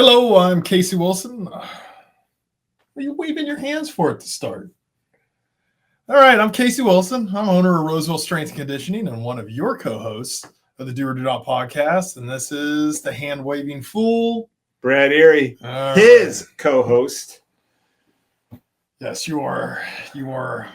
Hello, I'm Casey Wilson. What are you waving your hands for at the start? All right, I'm Casey Wilson. I'm owner of Roseville Strength and Conditioning and one of your co-hosts of the Do or Do Not podcast. And this is the hand-waving fool, Brad Erie, his co-host. Yes, you are. You are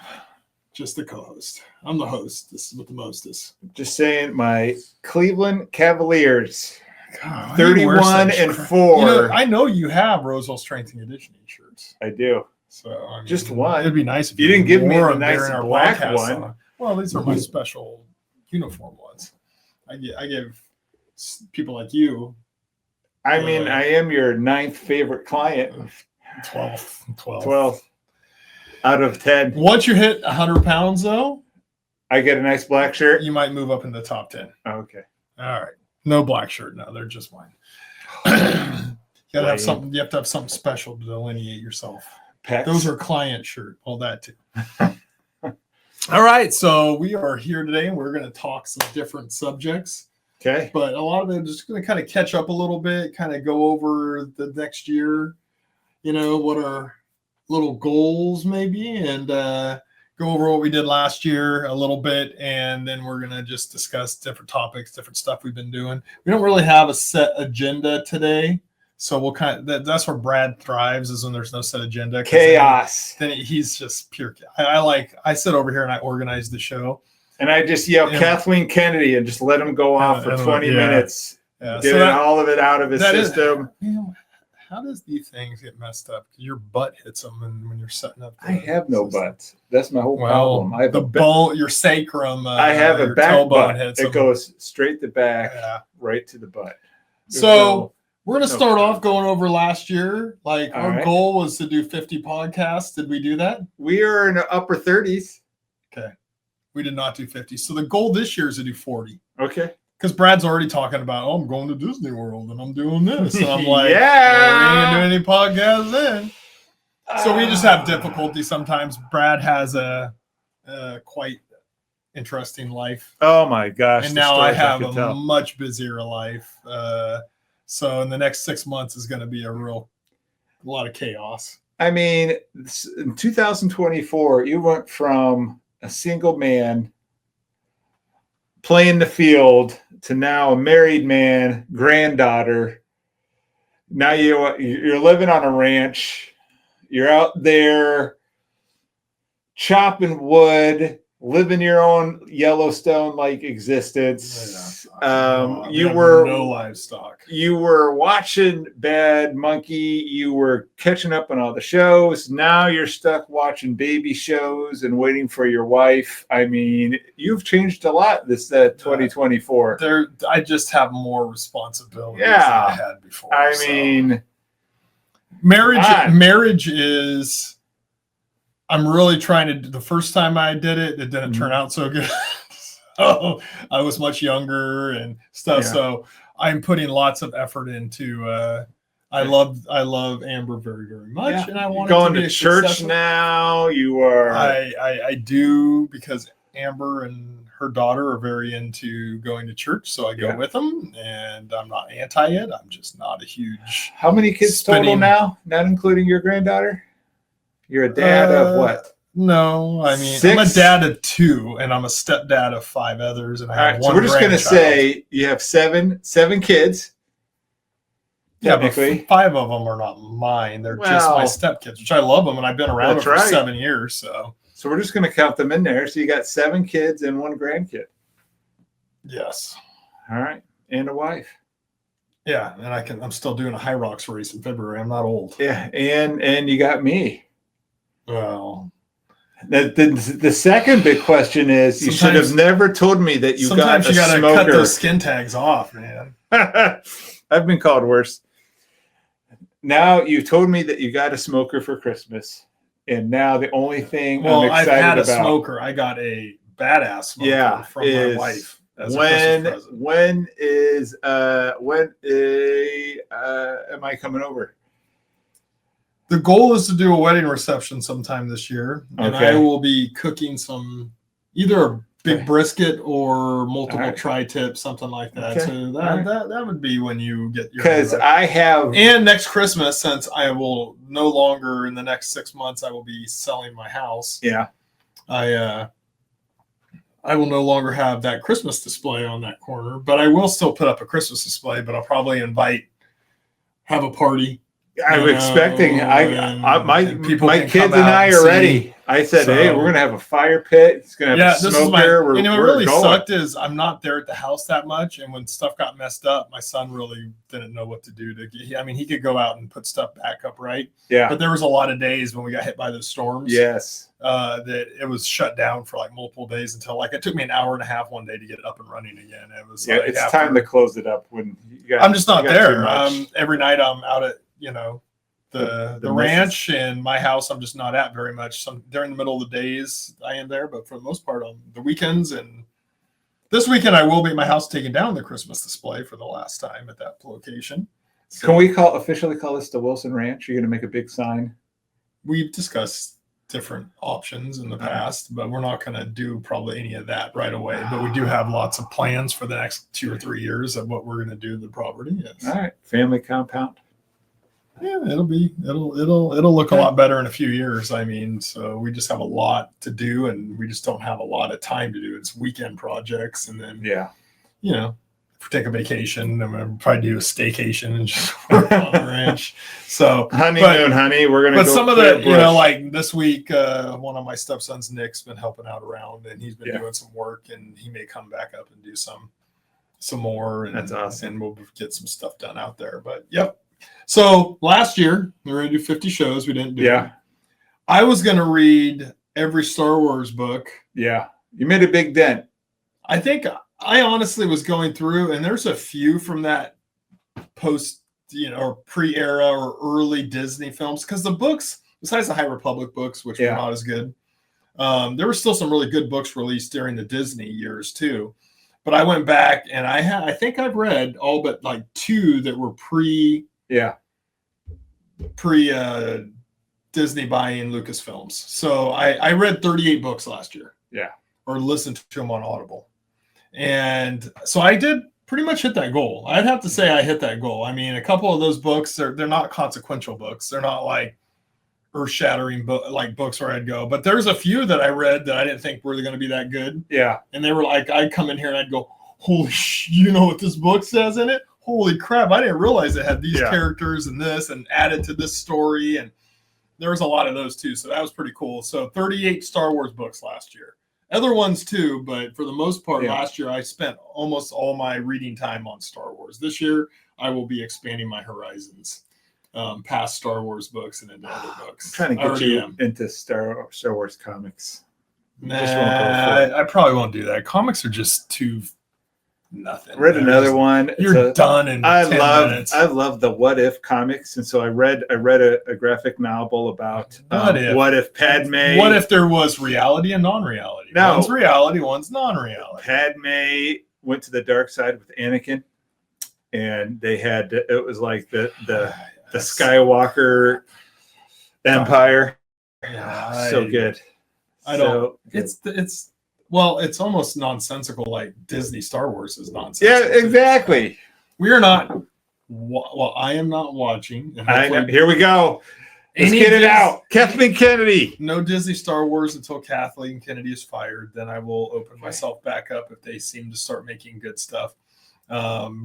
just the co-host. I'm the host. This is what the most is. Just saying, my Cleveland Cavaliers, God, 31-4. You know, I know you have Roseville Strength and Conditioning shirts. I do. So I mean, just one. It'd be nice if you didn't give me the them nice during our black podcast one. Well, these are my special uniform ones. I give people like you. I mean, I am your 9th favorite client. 12 out of 10. Once you hit 100 pounds, though, I get a nice black shirt. you might move up in the top 10. Okay. All right. No black shirt. No, they're just mine. You gotta have something. You have to have something special to delineate yourself. Pets. Those are client shirt. All that too. All right. So we are here today, and we're going to talk some different subjects. Okay. But a lot of it is just going to kind of catch up a little bit, kind of go over the next year. You know, what our little goals maybe, and go over what we did last year a little bit, and then we're going to just discuss different topics, different stuff we've been doing. We don't really have a set agenda today, so we'll that's where Brad thrives, is when there's no set agenda. Chaos. Then he's just pure. I sit over here and I organize the show. And I just yell Kathleen Kennedy and just let him go off for 20 minutes. Get all of it out of his system. How does these things get messed up? Your butt hits them when you're setting up. I have no butt. That's my whole problem. I have your sacrum. I have a back butt. It goes straight to back, right to the butt. We're going to start off going over last year. Like our goal was to do 50 podcasts. Did we do that? We are in the upper 30s. Okay. We did not do 50. So the goal this year is to do 40. Okay. Because Brad's already talking about, I'm going to Disney World and I'm doing this. And I'm like, yeah, we ain't gonna do any podcasts then. So we just have difficulty sometimes. Brad has a quite interesting life. Oh my gosh. And now I have a much busier life. So in the next 6 months is going to be a lot of chaos. I mean, in 2024, you went from a single man playing the field to now a married man, granddaughter. Now you're living on a ranch. You're out there chopping wood, living your own Yellowstone-like existence. You were no livestock. You were watching Bad Monkey. You were catching up on all the shows. Now you're stuck watching baby shows and waiting for your wife. I mean, you've changed a lot this 2024. I just have more responsibilities than I had before. I mean, marriage is. I'm really trying to. The first time I did it, it didn't turn out so good. So I was much younger and stuff. Yeah. So I'm putting lots of effort into. I love Amber very, very much, and I want going to church now. You are. I do, because Amber and her daughter are very into going to church, so I go with them, and I'm not anti it. I'm just not a huge. How many kids total now, not including your granddaughter? You're a dad of what? No, I mean, 6? I'm a dad of 2, and I'm a stepdad of 5 others. And I have one. So we're just going to say you have seven kids. Yeah, but 5 of them are not mine. They're just my stepkids, which I love them, and I've been around them for 7 years. So we're just going to count them in there. So you got 7 kids and 1 grandkid. Yes. All right, and a wife. Yeah, and I'm still doing a high rocks race in February. I'm not old. Yeah, and you got me. Well, the second big question is, you should have never told me that you got a smoker. Sometimes you got to cut those skin tags off, man. I've been called worse. Now you told me that you got a smoker for Christmas, and now the only thing I'm excited about. I've had a smoker. I got a badass smoker from my wife. When am I coming over? The goal is to do a wedding reception sometime this year, and I will be cooking either a big brisket or multiple Alright. tri-tip, something like that. Okay. So Alright. that would be when you get your Because I have and next Christmas, since I will no longer in the next 6 months, I will be selling my house. yeah. I will no longer have that Christmas display on that corner, but I will still put up a Christmas display. But I'll probably have a party. I'm expecting. My kids and I are ready. I said, So- "Hey, we're gonna have a fire pit. It's gonna have a This is smoker. what We're really going." sucked is I'm not there at the house that much, and when stuff got messed up, my son really didn't know what to do. He could go out and put stuff back up right, Yeah. but there was a lot of days when we got hit by those storms. Yes. That it was shut down for like multiple days until like it took me an hour and a half one day to get it up and running again. It was Yeah. like It's after- time to close it up. When I'm just not you got too there. much. Every night I'm out at the The ranch and my house. I'm just not at very much. During the middle of the days I am there, but for the most part on the weekends. And this weekend I will be at my house taking down the Christmas display for the last time at that location. So Can we officially call this the Wilson Ranch? You're gonna make a big sign. we've discussed different options in the past, but we're not going to do probably any of that right away. But we do have lots of plans for the next 2 or 3 years of what we're going to do to the property. Yes. All right. Family compound. Yeah, it'll look a lot better in a few years. I mean, so we just have a lot to do, and we just don't have a lot of time to do. It's weekend projects, and then Yeah. if we take a vacation, I'm gonna probably do a staycation and just work on the ranch. So Honeymoon, honey. We're gonna. But go some of clear the, brush. like this week, one of my stepsons, Nick's been helping out around, and he's been Yeah. doing some work, and he may come back up and do some more. And, That's awesome. And we'll get some stuff done out there. But yep. So last year we were going to do 50 shows. We didn't do. Yeah. it. I was going to read every Star Wars book. Yeah. You made a big dent. I think I honestly was going through, and there's a few from that post, or pre-era or early Disney films, because the books, besides the High Republic books, which were not as good, there were still some really good books released during the Disney years too. But I went back and I think I've read all but like 2 that were pre Disney buying Lucasfilms. So I read 38 books last year. Yeah. Or listened to them on Audible. And so I did pretty much hit that goal. I'd have to say I hit that goal. I mean, a couple of those books, they're not consequential books. They're not like earth-shattering books where I'd go. But there's a few that I read that I didn't think were going to be that good. Yeah. And they were like, I'd come in here and I'd go, holy you know what this book says in it? Holy crap, I didn't realize it had these characters and this and added to this story. And there was a lot of those too. So that was pretty cool. So 38 Star Wars books last year. Other ones too, but for the most part, last year I spent almost all my reading time on Star Wars. This year, I will be expanding my horizons past Star Wars books and into other books. I'm trying to get you into Star Wars comics. I probably won't do that. Comics are just too nothing. Read another one. You're done in 10 minutes. I love the What If comics, and so I read a graphic novel about what if Padme. What if there was reality and non-reality? No. One's reality, one's non-reality. Padme went to the dark side with Anakin, and it was like the Skywalker Empire. Yeah, so good. It's almost nonsensical, like Disney Star Wars is nonsensical. Yeah, exactly. We are not. Well, I am not watching. Here we go. Let's get it out. Kathleen Kennedy. No Disney Star Wars until Kathleen Kennedy is fired. Then I will open myself back up if they seem to start making good stuff. We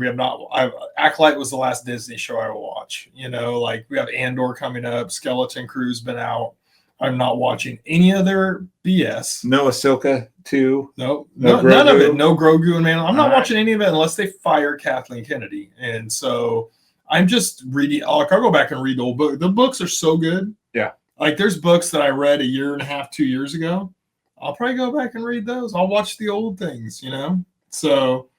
have not. Acolyte was the last Disney show I will watch. We have Andor coming up. Skeleton Crew's been out. I'm not watching any of their BS. No Ahsoka 2. No, none of it. No Grogu and Mandalorian. I'm not watching any of it unless they fire Kathleen Kennedy. And so I'm just reading. I'll go back and read the old book. The books are so good. Yeah. Like there's books that I read 1.5 years, 2 years ago. I'll probably go back and read those. I'll watch the old things, So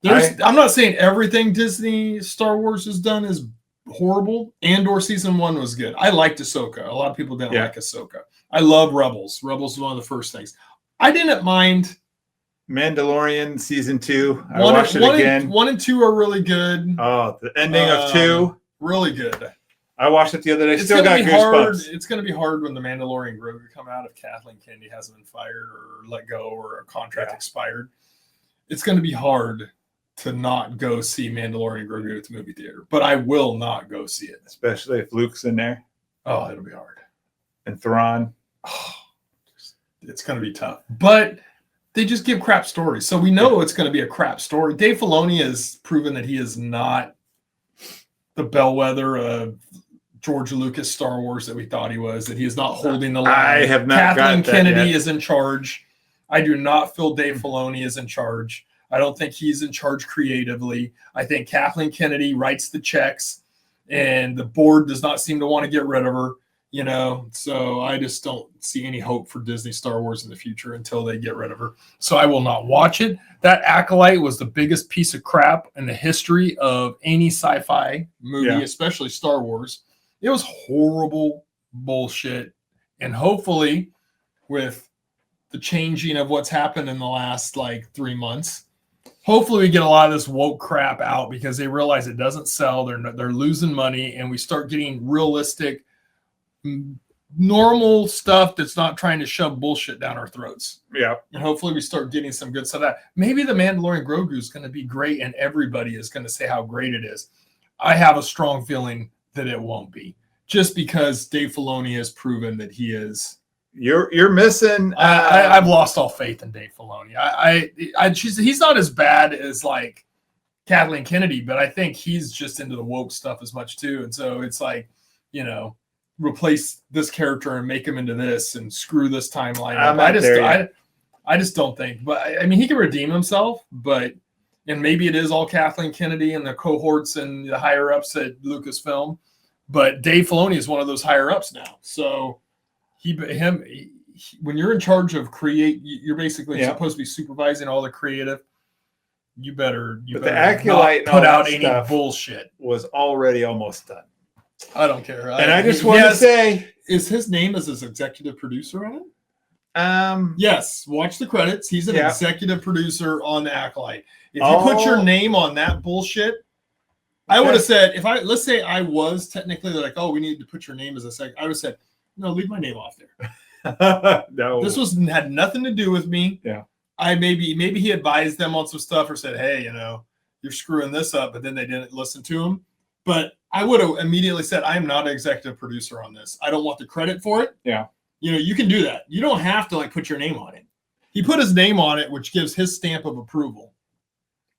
I'm not saying everything Disney Star Wars has done is horrible. Andor season 1 was good. I liked Ahsoka. A lot of people didn't like Ahsoka. I love Rebels. Rebels was one of the first things. I didn't mind Mandalorian season 2. I watched it again. 1 and 2 are really good. Oh, the ending of 2. Really good. I watched it the other day. It's Still got gonna be hard. goosebumps. It's gonna be hard when the Mandalorian Grogu come out if Kathleen Kennedy hasn't been fired or let go or a contract expired. It's gonna be hard to not go see Mandalorian Grogu at the movie theater, but I will not go see it, Especially if Luke's in there. Oh, it'll be hard. And Thrawn. Oh, it's gonna be tough, but they just give crap stories, so we know it's going to be a crap story. Dave Filoni has proven that he is not the bellwether of George Lucas Star Wars that we thought he was, that he is not holding the line. I have not Kathleen got that Kennedy yet. is in charge. I do not feel Dave Filoni is in charge. I don't think he's in charge creatively. I think Kathleen Kennedy writes the checks, and the board does not seem to want to get rid of her. You know, so I just don't see any hope for Disney Star Wars in the future until they get rid of her. So I will not watch it. That Acolyte was the biggest piece of crap in the history of any sci-fi movie, especially Star Wars. It was horrible bullshit. And hopefully with the changing of what's happened in the last 3 months, hopefully we get a lot of this woke crap out because they realize it doesn't sell. They're losing money, and we start getting realistic, normal stuff that's not trying to shove bullshit down our throats. Yeah. And hopefully we start getting some good stuff. That maybe the Mandalorian Grogu is going to be great and everybody is going to say how great it is. I have a strong feeling that it won't be, just because Dave Filoni has proven that he is. You're missing. I've lost all faith in Dave Filoni. He's not as bad as Kathleen Kennedy, but I think he's just into the woke stuff as much too. And so it's replace this character and make him into this and screw this timeline up. I just don't think. But I mean, he can redeem himself, and maybe it is all Kathleen Kennedy and the cohorts and the higher ups at Lucasfilm. But Dave Filoni is one of those higher ups now. So when you're in charge of you're basically supposed to be supervising all the creative. You better the Acolyte not put out any bullshit. Was already almost done. I don't care. And I just want to say, is his name as his executive producer on it? Yes. Watch the credits. He's an executive producer on the Acolyte. If you put your name on that bullshit, I would have said, let's say I was technically we need to put your name as a second. I would have said, no, leave my name off there. No, this had nothing to do with me. Yeah. Maybe he advised them on some stuff or said, hey, you're screwing this up, but then they didn't listen to him. But I would have immediately said, I am not an executive producer on this. I don't want the credit for it. Yeah. You can do that. You don't have to put your name on it. He put his name on it, which gives his stamp of approval.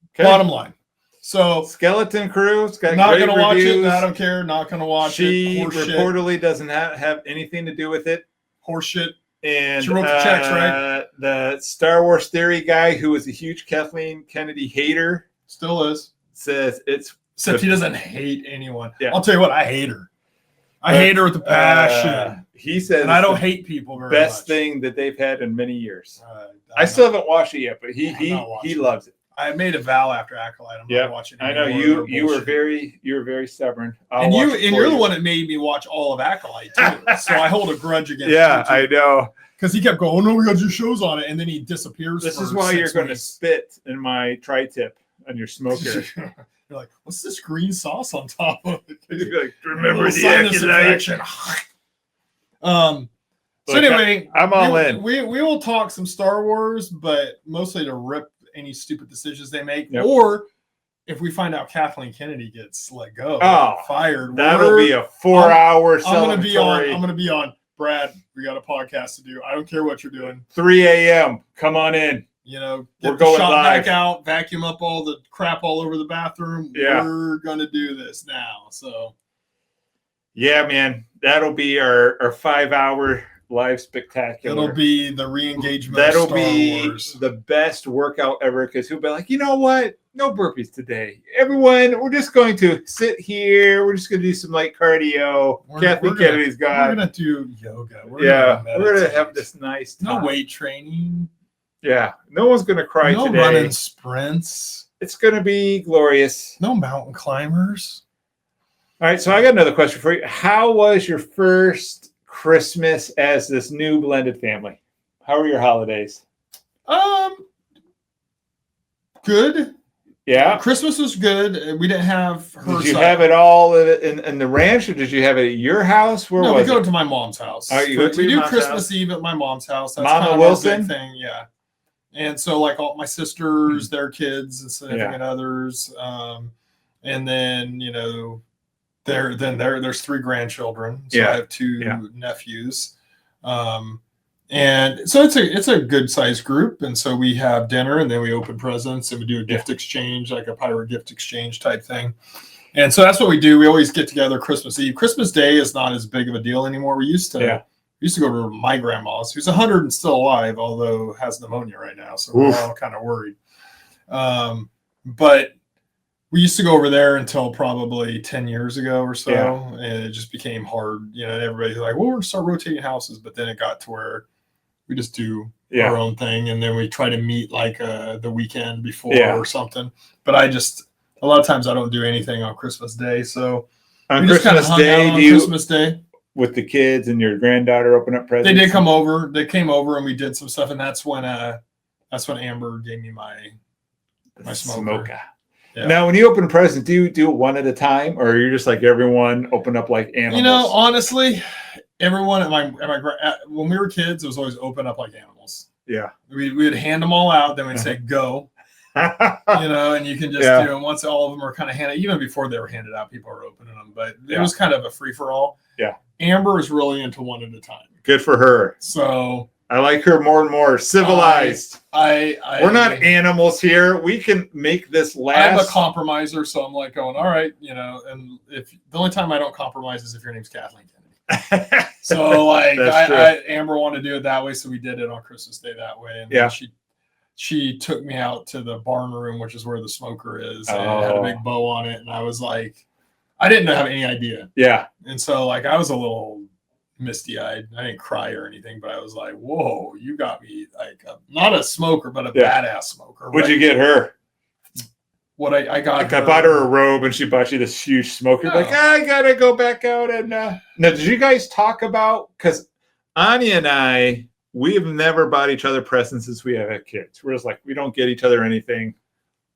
Okay. Bottom line. So Skeleton Crew, not going to watch it. I don't care. Not going to watch it. She reportedly doesn't have anything to do with it. Horseshit. And she wrote the checks, right? The Star Wars Theory guy, who was a huge Kathleen Kennedy hater, still is, says it's. Except he doesn't hate anyone. Yeah. I'll tell you what, I hate her. I hate her with a passion. He says, and I don't hate people very best much. thing that they've had in many years. I still haven't watched it yet, but he loves it. I made a vow after Acolyte. I'm not watching it. I know you were very stubborn. You're the one that made me watch all of Acolyte too. So I hold a grudge against you. Yeah, I know. Because he kept going, oh no, we got your shows on it, and then he disappears. This is why you're going to spit in my tri-tip on your smoker. You're like, what's this green sauce on top of it? You're like, remember the Acolyte. So anyway, I'm all in. We will talk some Star Wars, but mostly to rip any stupid decisions they make, yep. Or if we find out Kathleen Kennedy gets let go, fired, that'll be a 4-hour celebratory. I'm gonna be on. Brad, we got a podcast to do. I don't care what you're doing. 3 a.m. Come on in. Get the shot back out, vacuum up all the crap all over the bathroom. Yeah. We're gonna do this now. So yeah, man, that'll be our 5-hour live spectacular. It'll be the re-engagement. That'll of Star be Wars. The best workout ever, because he'll be like, you know what? No burpees today. Everyone, we're just going to sit here. We're just going to do some light cardio. Kathleen Kennedy's gone. We're going to do yoga. We're going to have this nice time. No weight training. Yeah. No one's going to cry today. No running sprints. It's going to be glorious. No mountain climbers. All right. So I got another question for you. How was your first Christmas as this new blended family? How were your holidays? Good. Yeah. Christmas was good. We didn't have her. Did you have it all in the ranch, or did you have it at your house? Where No, was we go it? to my mom's house. Oh, you go to We your do mom's Christmas house? Eve at my mom's house. That's Mama kind of Wilson? our big thing, yeah. And so, like all my sisters, their kids, and significant others, and then there's 3 grandchildren. So I have 2 nephews. And so it's a good sized group, and so we have dinner, and then we open presents, and we do a gift exchange, like a pirate gift exchange type thing. And so that's what we do. We always get together Christmas Eve. Christmas Day is not as big of a deal anymore. We used to go to my grandma's, who's 100 and still alive, although has pneumonia right now, so we're all kind of worried. But we used to go over there until probably 10 years ago or so, and it just became hard. Everybody's like, well, we're going to start rotating houses, but then it got to where we just do our own thing, and then we try to meet like the weekend before or something. But a lot of times I don't do anything on Christmas Day, so on Christmas Day, Christmas Day with the kids and your granddaughter open up presents. They did come over. They came over and we did some stuff, and that's when Amber gave me my smoker. Yeah. Now, when you open a present, do you do it one at a time, or you're just like everyone open up like animals? Honestly, everyone when we were kids, it was always open up like animals. Yeah, we would hand them all out, then we'd say go. And you can just do them once all of them are kind of handed. Even before they were handed out, people were opening them, but it was kind of a free for all. Yeah, Amber is really into one at a time. Good for her. So I like her more and more civilized. We're not animals here. We can make this last. I'm a compromiser, so I'm like going, all right, and if the only time I don't compromise is if your name's Kathleen Kennedy. So Amber wanted to do it that way, so we did it on Christmas Day that way, and then she took me out to the barn room, which is where the smoker is, and it had a big bow on it, and I was like, I didn't have any idea. Yeah, and so I was a little misty-eyed. I didn't cry or anything, but I was like, whoa, you got me not a smoker, but a badass smoker. What'd you get her? What I got her, I bought her a robe, and she bought you this huge smoker. No. I gotta go back out and now did you guys talk about, because Anya and we have never bought each other presents since we have had kids. We're just like, we don't get each other anything.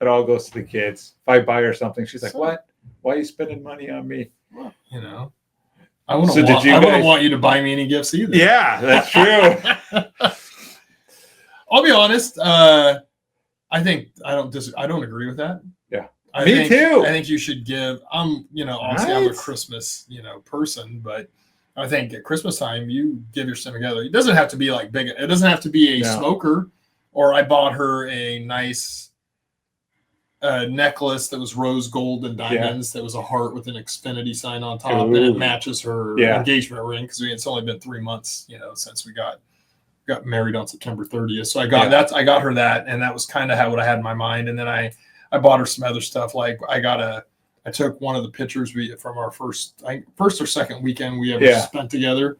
It all goes to the kids. If I buy her something, she's like, what? Why are you spending money on me? Well, I wouldn't want you to buy me any gifts either. Yeah, that's true. I'll be honest. I don't agree with that. Yeah, Me too. I think you should give. Obviously I'm a Christmas, person, but I think at Christmas time you give your stuff together. It doesn't have to be like big. It doesn't have to be a smoker. Or I bought her a nice necklace that was rose gold and diamonds. That was a heart with an Xfinity sign on top, and it matches her engagement ring because it's only been 3 months, since we got married on September 30th. So I got her that, and that was kind of what I had in my mind. And then I bought her some other stuff. Like I took one of the pictures from our first or second weekend we ever spent together,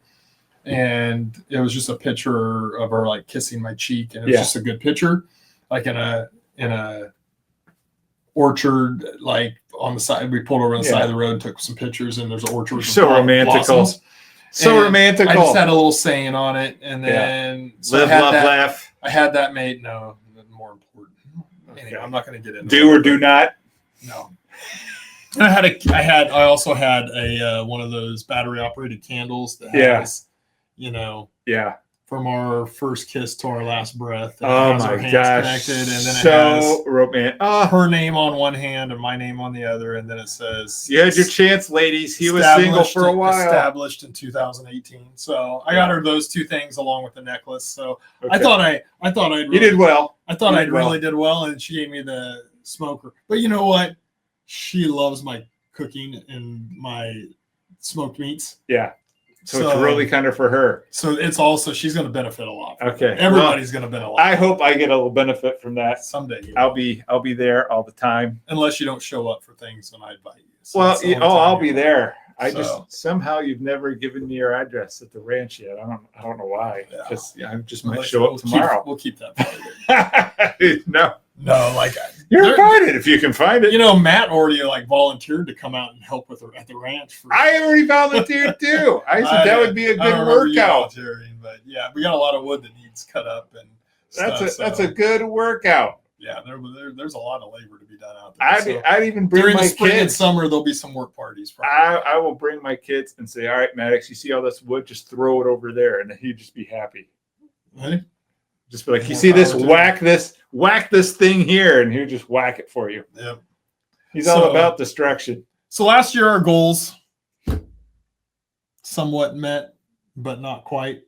and it was just a picture of her like kissing my cheek, and it was just a good picture, like in a orchard, like on the side. We pulled over on the side of the road and took some pictures, and there's an orchard. So romantical. So romantical. I just had a little saying on it, and then live, love, laugh. I had that made. No, more important. Anyway, I'm not going to get into do or do not. No. And I also had a one of those battery operated candles that has, from our first kiss to our last breath. Oh my gosh! Connected, and then it has romantic. Her name on one hand and my name on the other, and then it says, "You had your chance, ladies." He was single for a while. Established in 2018. So I got her those 2 things along with the necklace. So I thought I you did well. I thought I really did well, and she gave me the smoker. But you know what? She loves my cooking and my smoked meats. Yeah. So it's really kind of for her. So it's also, she's going to benefit a lot. Okay. Everybody's going to benefit a lot. I hope I get a little benefit from that. Someday. I'll be there all the time. Unless you don't show up for things when I invite you. So I'll be there. Somehow you've never given me your address at the ranch yet. I don't know why. Because I just might show up tomorrow. We'll keep that private. No, you're invited if you can find it. Matt already volunteered to come out and help with her at the ranch. I already volunteered too. I said that would be a good workout. But we got a lot of wood that needs cut up, and that's a good workout. Yeah, there's a lot of labor to be done out there. I'd even bring during my the spring and kids. summer, there'll be some work parties. Probably. I will bring my kids and say, all right, Maddox, you see all this wood? Just throw it over there. And he'd just be happy. Hey, Just be like, you more see this? power to Whack this thing here. And he'll just whack it for you. Yep. He's all about destruction. So last year, our goals somewhat met, but not quite.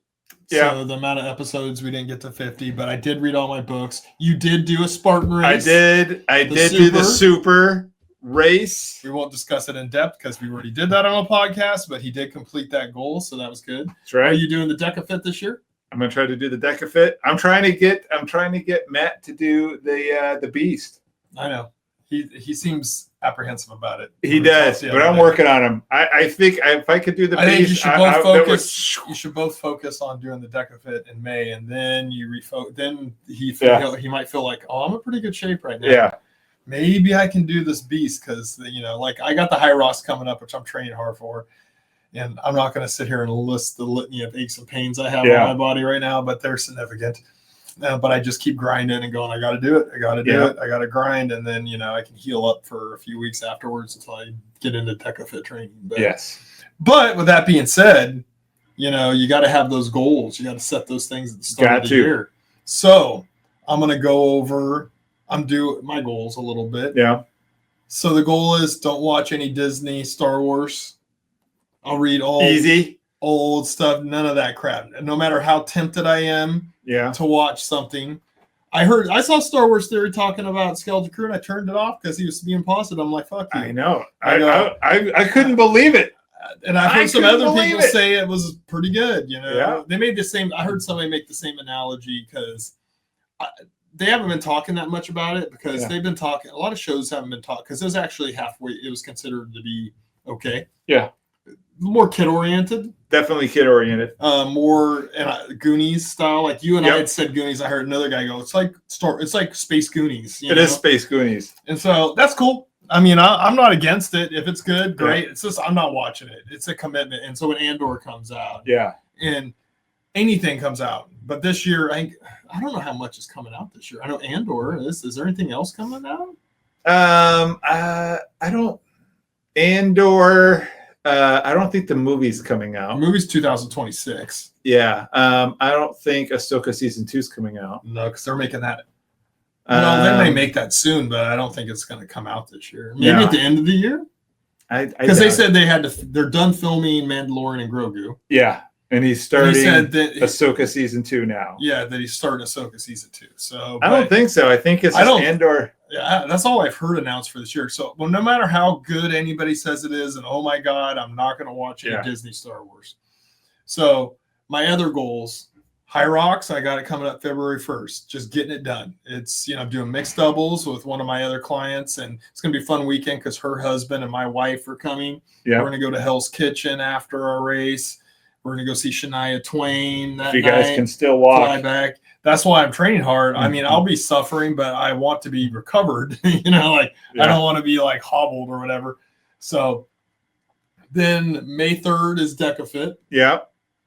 Yeah. So the amount of episodes, we didn't get to 50, but I did read all my books. You did do a Spartan race. I did do the super race. We won't discuss it in depth because we already did that on a podcast, but he did complete that goal, so that was good. That's right. Are you doing the DecaFit this year? I'm gonna try to do the DecaFit. I'm trying to get Matt to do the Beast. I know. He seems apprehensive about it. He does, but I'm working on him. I think if I could do the Beast, think you should both focus. You should both focus on doing the DecaFit in May, and then you refocus. Then he might feel like, oh, I'm in pretty good shape right now. Yeah. Maybe I can do this Beast because like I got the High Rocks coming up, which I'm training hard for, and I'm not going to sit here and list the litany of aches and pains I have on my body right now, but they're significant. But I just keep grinding and going, I got to do it. I got to do it. I got to grind. And then, I can heal up for a few weeks afterwards until I get into DecaFit training. But, But with that being said, you got to have those goals. You got to set those things at the start of the year. So I'm going to go over, I'm doing my goals a little bit. Yeah. So the goal is don't watch any Disney, Star Wars. I'll read all old stuff. None of that crap. No matter how tempted I am. To watch something. I saw Star Wars Theory talking about Skeleton Crew and I turned it off because he was being positive. I'm like, fuck you. I know. I couldn't believe it. And I've heard some other people say it was pretty good, They made the same, I heard somebody make the same analogy because they haven't been talking that much about it because they've been talking, a lot of shows haven't been talking because it was actually halfway, it was considered to be okay. Yeah. More kid-oriented. Definitely kid-oriented. More Goonies style. Like you and I had said Goonies. I heard another guy go, it's like Space Goonies. It is Space Goonies. And so that's cool. I mean, I'm not against it. If it's good, great. Yeah. It's just I'm not watching it. It's a commitment. And so when Andor comes out. Yeah. And anything comes out. But this year, I don't know how much is coming out this year. I know Andor is. Is there anything else coming out? I don't. Andor. I don't think the movie's coming out. The movie's 2026. Yeah. I don't think Ahsoka season 2 is coming out. No, because they're making that. No, they may make that soon, but I don't think it's going to come out this year. Maybe at the end of the year. Because they said they're done filming Mandalorian and Grogu. Yeah, and he's starting Ahsoka season 2 now. Yeah, that he's starting Ahsoka season 2. So I don't think so. I think it's Andor. Yeah, that's all I've heard announced for this year. So, well, no matter how good anybody says it is, and oh my God, I'm not going to watch any Disney Star Wars. So, my other goals, High Rocks, I got it coming up February 1st. Just getting it done. It's, I'm doing mixed doubles with one of my other clients, and it's going to be a fun weekend because her husband and my wife are coming. Yeah. We're going to go to Hell's Kitchen after our race. We're going to go see Shania Twain that night. You guys can still walk. Fly back. That's why I'm training hard. I mean, I'll be suffering, but I want to be recovered. I don't want to be like hobbled or whatever. So then May 3rd is DecaFit. Yeah.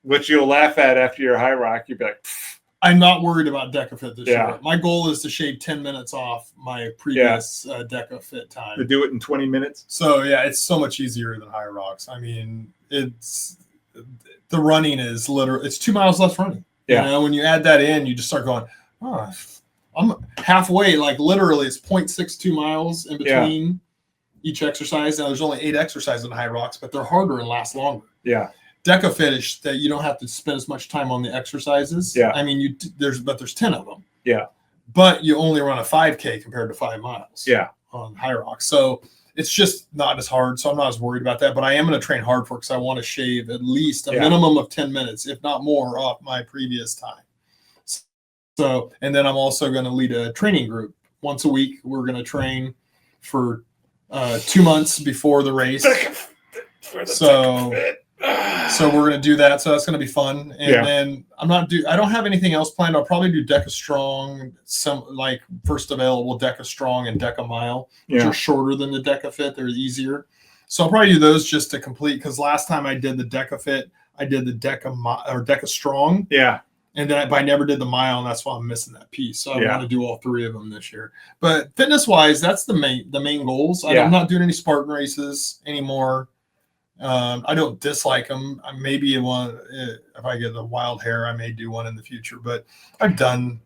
Which you'll laugh at after your High Rock. You'll be like, pfft. I'm not worried about DecaFit this year. My goal is to shave 10 minutes off my previous DecaFit time. To do it in 20 minutes? So, it's so much easier than High Rocks. I mean, the running is literally, it's 2 miles less running. Yeah. When you add that in, you just start going, I'm halfway, like literally it's 0.62 miles in between each exercise. Now there's only 8 exercises in High Rocks, but they're harder and last longer. Yeah. DecaFit is that you don't have to spend as much time on the exercises. Yeah. I mean, there's 10 of them. Yeah. But you only run a 5K compared to 5 miles. Yeah. On High Rocks. So it's just not as hard. So I'm not as worried about that, but I am going to train hard for it because I want to shave at least a minimum of 10 minutes, if not more, off my previous time. So, and then I'm also going to lead a training group once a week. We're going to train for 2 months before the race. So we're going to do that. So that's going to be fun. And then I don't have anything else planned. I'll probably do Deca Strong, some like first available Deca Strong and Deca Mile, which are shorter than the DecaFit. They're easier. So I'll probably do those just to complete. Because last time I did the DecaFit, I did the Deca Strong. Yeah. And then but I never did the mile, and that's why I'm missing that piece. So I want to do all 3 of them this year. But fitness wise, that's the main goals. I'm not doing any Spartan races anymore. I don't dislike them. I maybe one if I get the wild hair, I may do one in the future. But I've done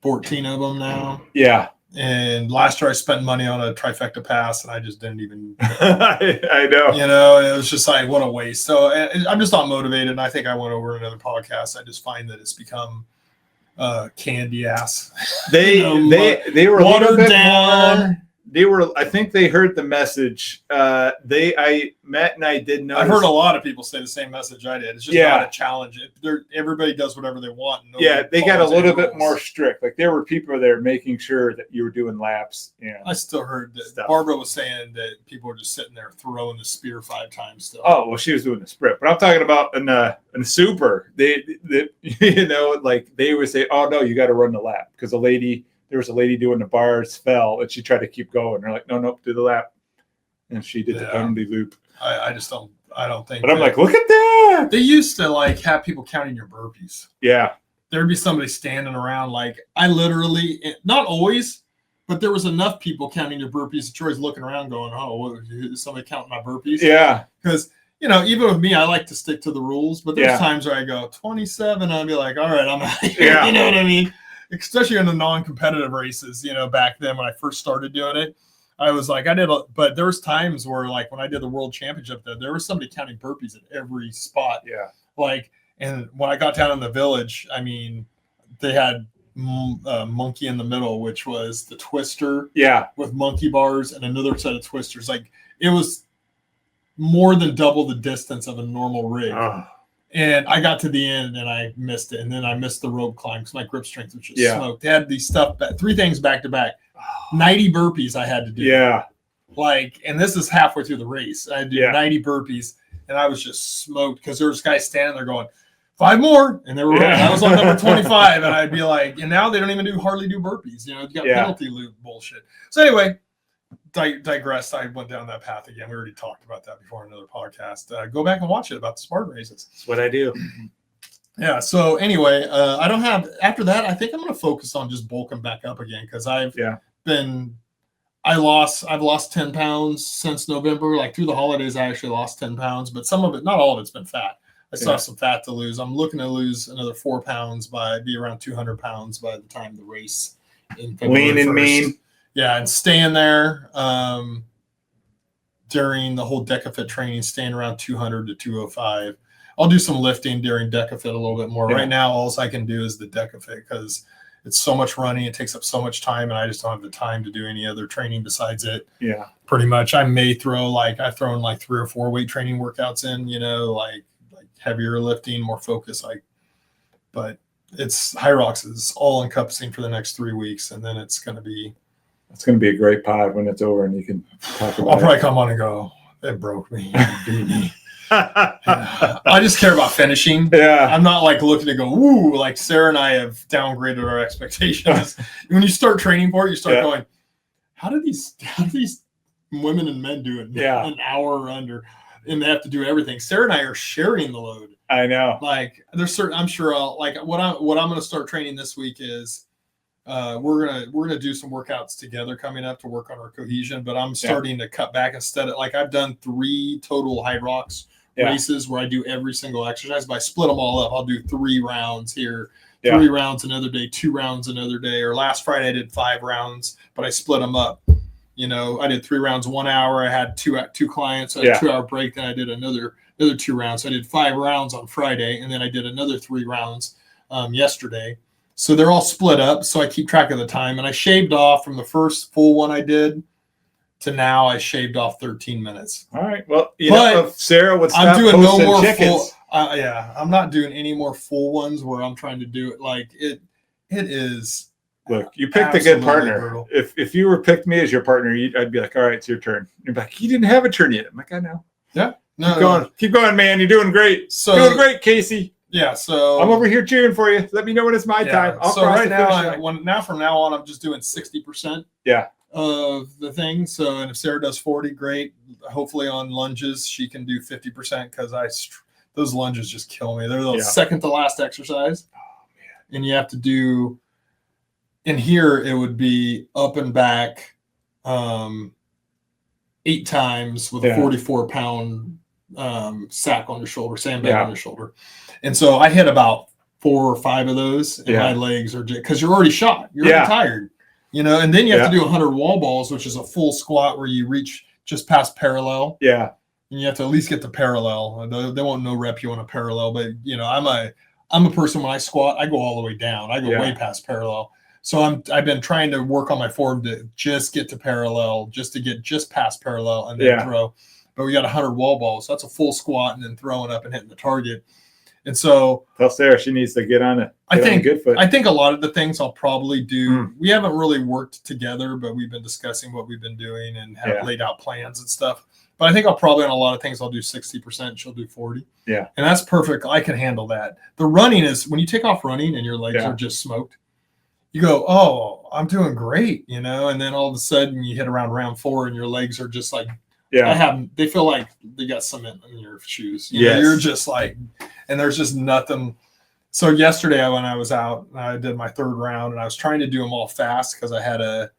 14 of them now. Yeah. And last year I spent money on a trifecta pass, and I just didn't even. I know. You know, it was just like, what a waste. So I'm just not motivated. And I think I went over another podcast. I just find that it's become candy ass. They were a little bit down. I think they heard the message. Matt and I did notice. I've heard a lot of people say the same message I did. It's just not a challenge. Everybody does whatever they want. They got a little bit more strict. Like there were people there making sure that you were doing laps. I still heard that Barbara was saying that people were just sitting there throwing the spear 5 times still. Oh, well, she was doing the sprint. But I'm talking about in super. They like they would say, oh, no, you got to run the lap. Because there was a lady doing the bars, fell, and she tried to keep going. They're like, no, do the lap. And she did the penalty loop. I don't think. But I'm like, look at that. They used to like have people counting your burpees. Yeah. There'd be somebody standing around. Like I literally, not always, but there was enough people counting your burpees that Troy's looking around going, oh, is somebody counting my burpees? Yeah. Because, even with me, I like to stick to the rules. But there's times where I go 27, and I'd be like, all right, I'm out here. Yeah. You know what I mean? Especially in the non-competitive races, back then when I first started doing it, I was like, but there was times where like when I did the world championship, there was somebody counting burpees at every spot. Yeah. Like, and when I got down in the village, I mean, they had monkey in the middle, which was the twister. Yeah. With monkey bars and another set of twisters. Like it was more than double the distance of a normal rig. Oh. And I got to the end and I missed it. And then I missed the rope climb because my grip strength was just smoked. They had these stuff, 3 things back to back. 90 burpees I had to do. Yeah. Like, and this is halfway through the race. I did 90 burpees and I was just smoked because there was guys standing there going, 5 more. And they were running. I was on number 25. And I'd be like, and now they don't even hardly do burpees. You got penalty loop bullshit. So anyway, digressed. I went down that path again. We already talked about that before in another podcast. Go back and watch it about the Spartan races. That's what I do. Yeah. So anyway, I don't have after that. I think I'm going to focus on just bulking back up again because I've lost 10 pounds since November. Like through the holidays, I actually lost 10 pounds, but some of it, not all of it's been fat. I still have some fat to lose. I'm looking to lose another 4 pounds be around 200 pounds by the time the race in February. Lean and mean. Yeah, and staying there during the whole DecaFit training, staying around 200 to 205. I'll do some lifting during DecaFit a little bit more. Yeah. Right now, all I can do is the DecaFit because it's so much running. It takes up so much time, and I just don't have the time to do any other training besides it. Yeah. Pretty much. I may throw I've thrown 3 or 4 weight training workouts in, like heavier lifting, more focus. But it's High Rocks is all encompassing for the next 3 weeks, and then it's going to be a great pod when it's over and you can talk about it. I'll probably come on and go, it broke me. It beat me. I just care about finishing. Yeah. I'm not looking to go, ooh, like Sarah and I have downgraded our expectations. When you start training for it, you start going, how do these women and men do it in an hour or under? And they have to do everything. Sarah and I are sharing the load. I know. There's certain, I'm sure what I'm going to start training this week is we're gonna do some workouts together coming up to work on our cohesion, but I'm starting to cut back instead of I've done 3 total High Rocks races where I do every single exercise, but I split them all up. I'll do 3 rounds here, 3 rounds another day, 2 rounds another day, or last Friday I did 5 rounds, but I split them up. I did 3 rounds, 1 hour. I had two clients, I had a 2-hour break, then I did another 2 rounds. So I did 5 rounds on Friday, and then I did another 3 rounds yesterday. So they're all split up, so I keep track of the time. And I shaved off from the first full one I did to now. I shaved off 13 minutes. All right. Well, if Sarah would stop I'm doing no more chickens. I'm not doing any more full ones where I'm trying to do it it is. Look, you picked a good partner. Brutal. If you were picked me as your partner, I'd be like, all right, it's your turn. You're like, you didn't have a turn yet. I'm like, I know. Yeah. Keep going, man. You're doing great. Doing great, Casey. Yeah, so I'm over here cheering for you. Let me know when it's my time. So right now, from now on, I'm just doing 60%. Yeah. Of the thing. So, and if Sarah does 40, great. Hopefully on lunges, she can do 50% because those lunges just kill me. They're the second to last exercise. and you have to do. In here, it would be up and back 8 times with a 44-pound sack on your shoulder, sandbag on your shoulder. And so I hit about 4 or 5 of those, and my legs are just, because you're already shot, you're already tired, and then you have to do 100 wall balls, which is a full squat where you reach just past parallel. Yeah. And you have to at least get to parallel. They won't no rep you on a parallel, but I'm a person, when I squat, I go all the way down. I go way past parallel. So I've been trying to work on my form to just get to parallel, just to get just past parallel and then throw. But we got 100 wall balls. So that's a full squat and then throwing up and hitting the target. And so tell Sarah she needs to get on it. I think a lot of the things I'll probably do. We haven't really worked together, but we've been discussing what we've been doing and have laid out plans and stuff. But I think I'll probably, on a lot of things, I'll do 60%. She'll do 40. Yeah. And that's perfect. I can handle that. The running is, when you take off running and your legs are just smoked, you go, oh, I'm doing great, and then all of a sudden you hit around round 4 and your legs are just like, they feel like they got cement in your shoes. You're just like, and there's just nothing. So yesterday when I was out, I did my 3rd round and I was trying to do them all fast because I had a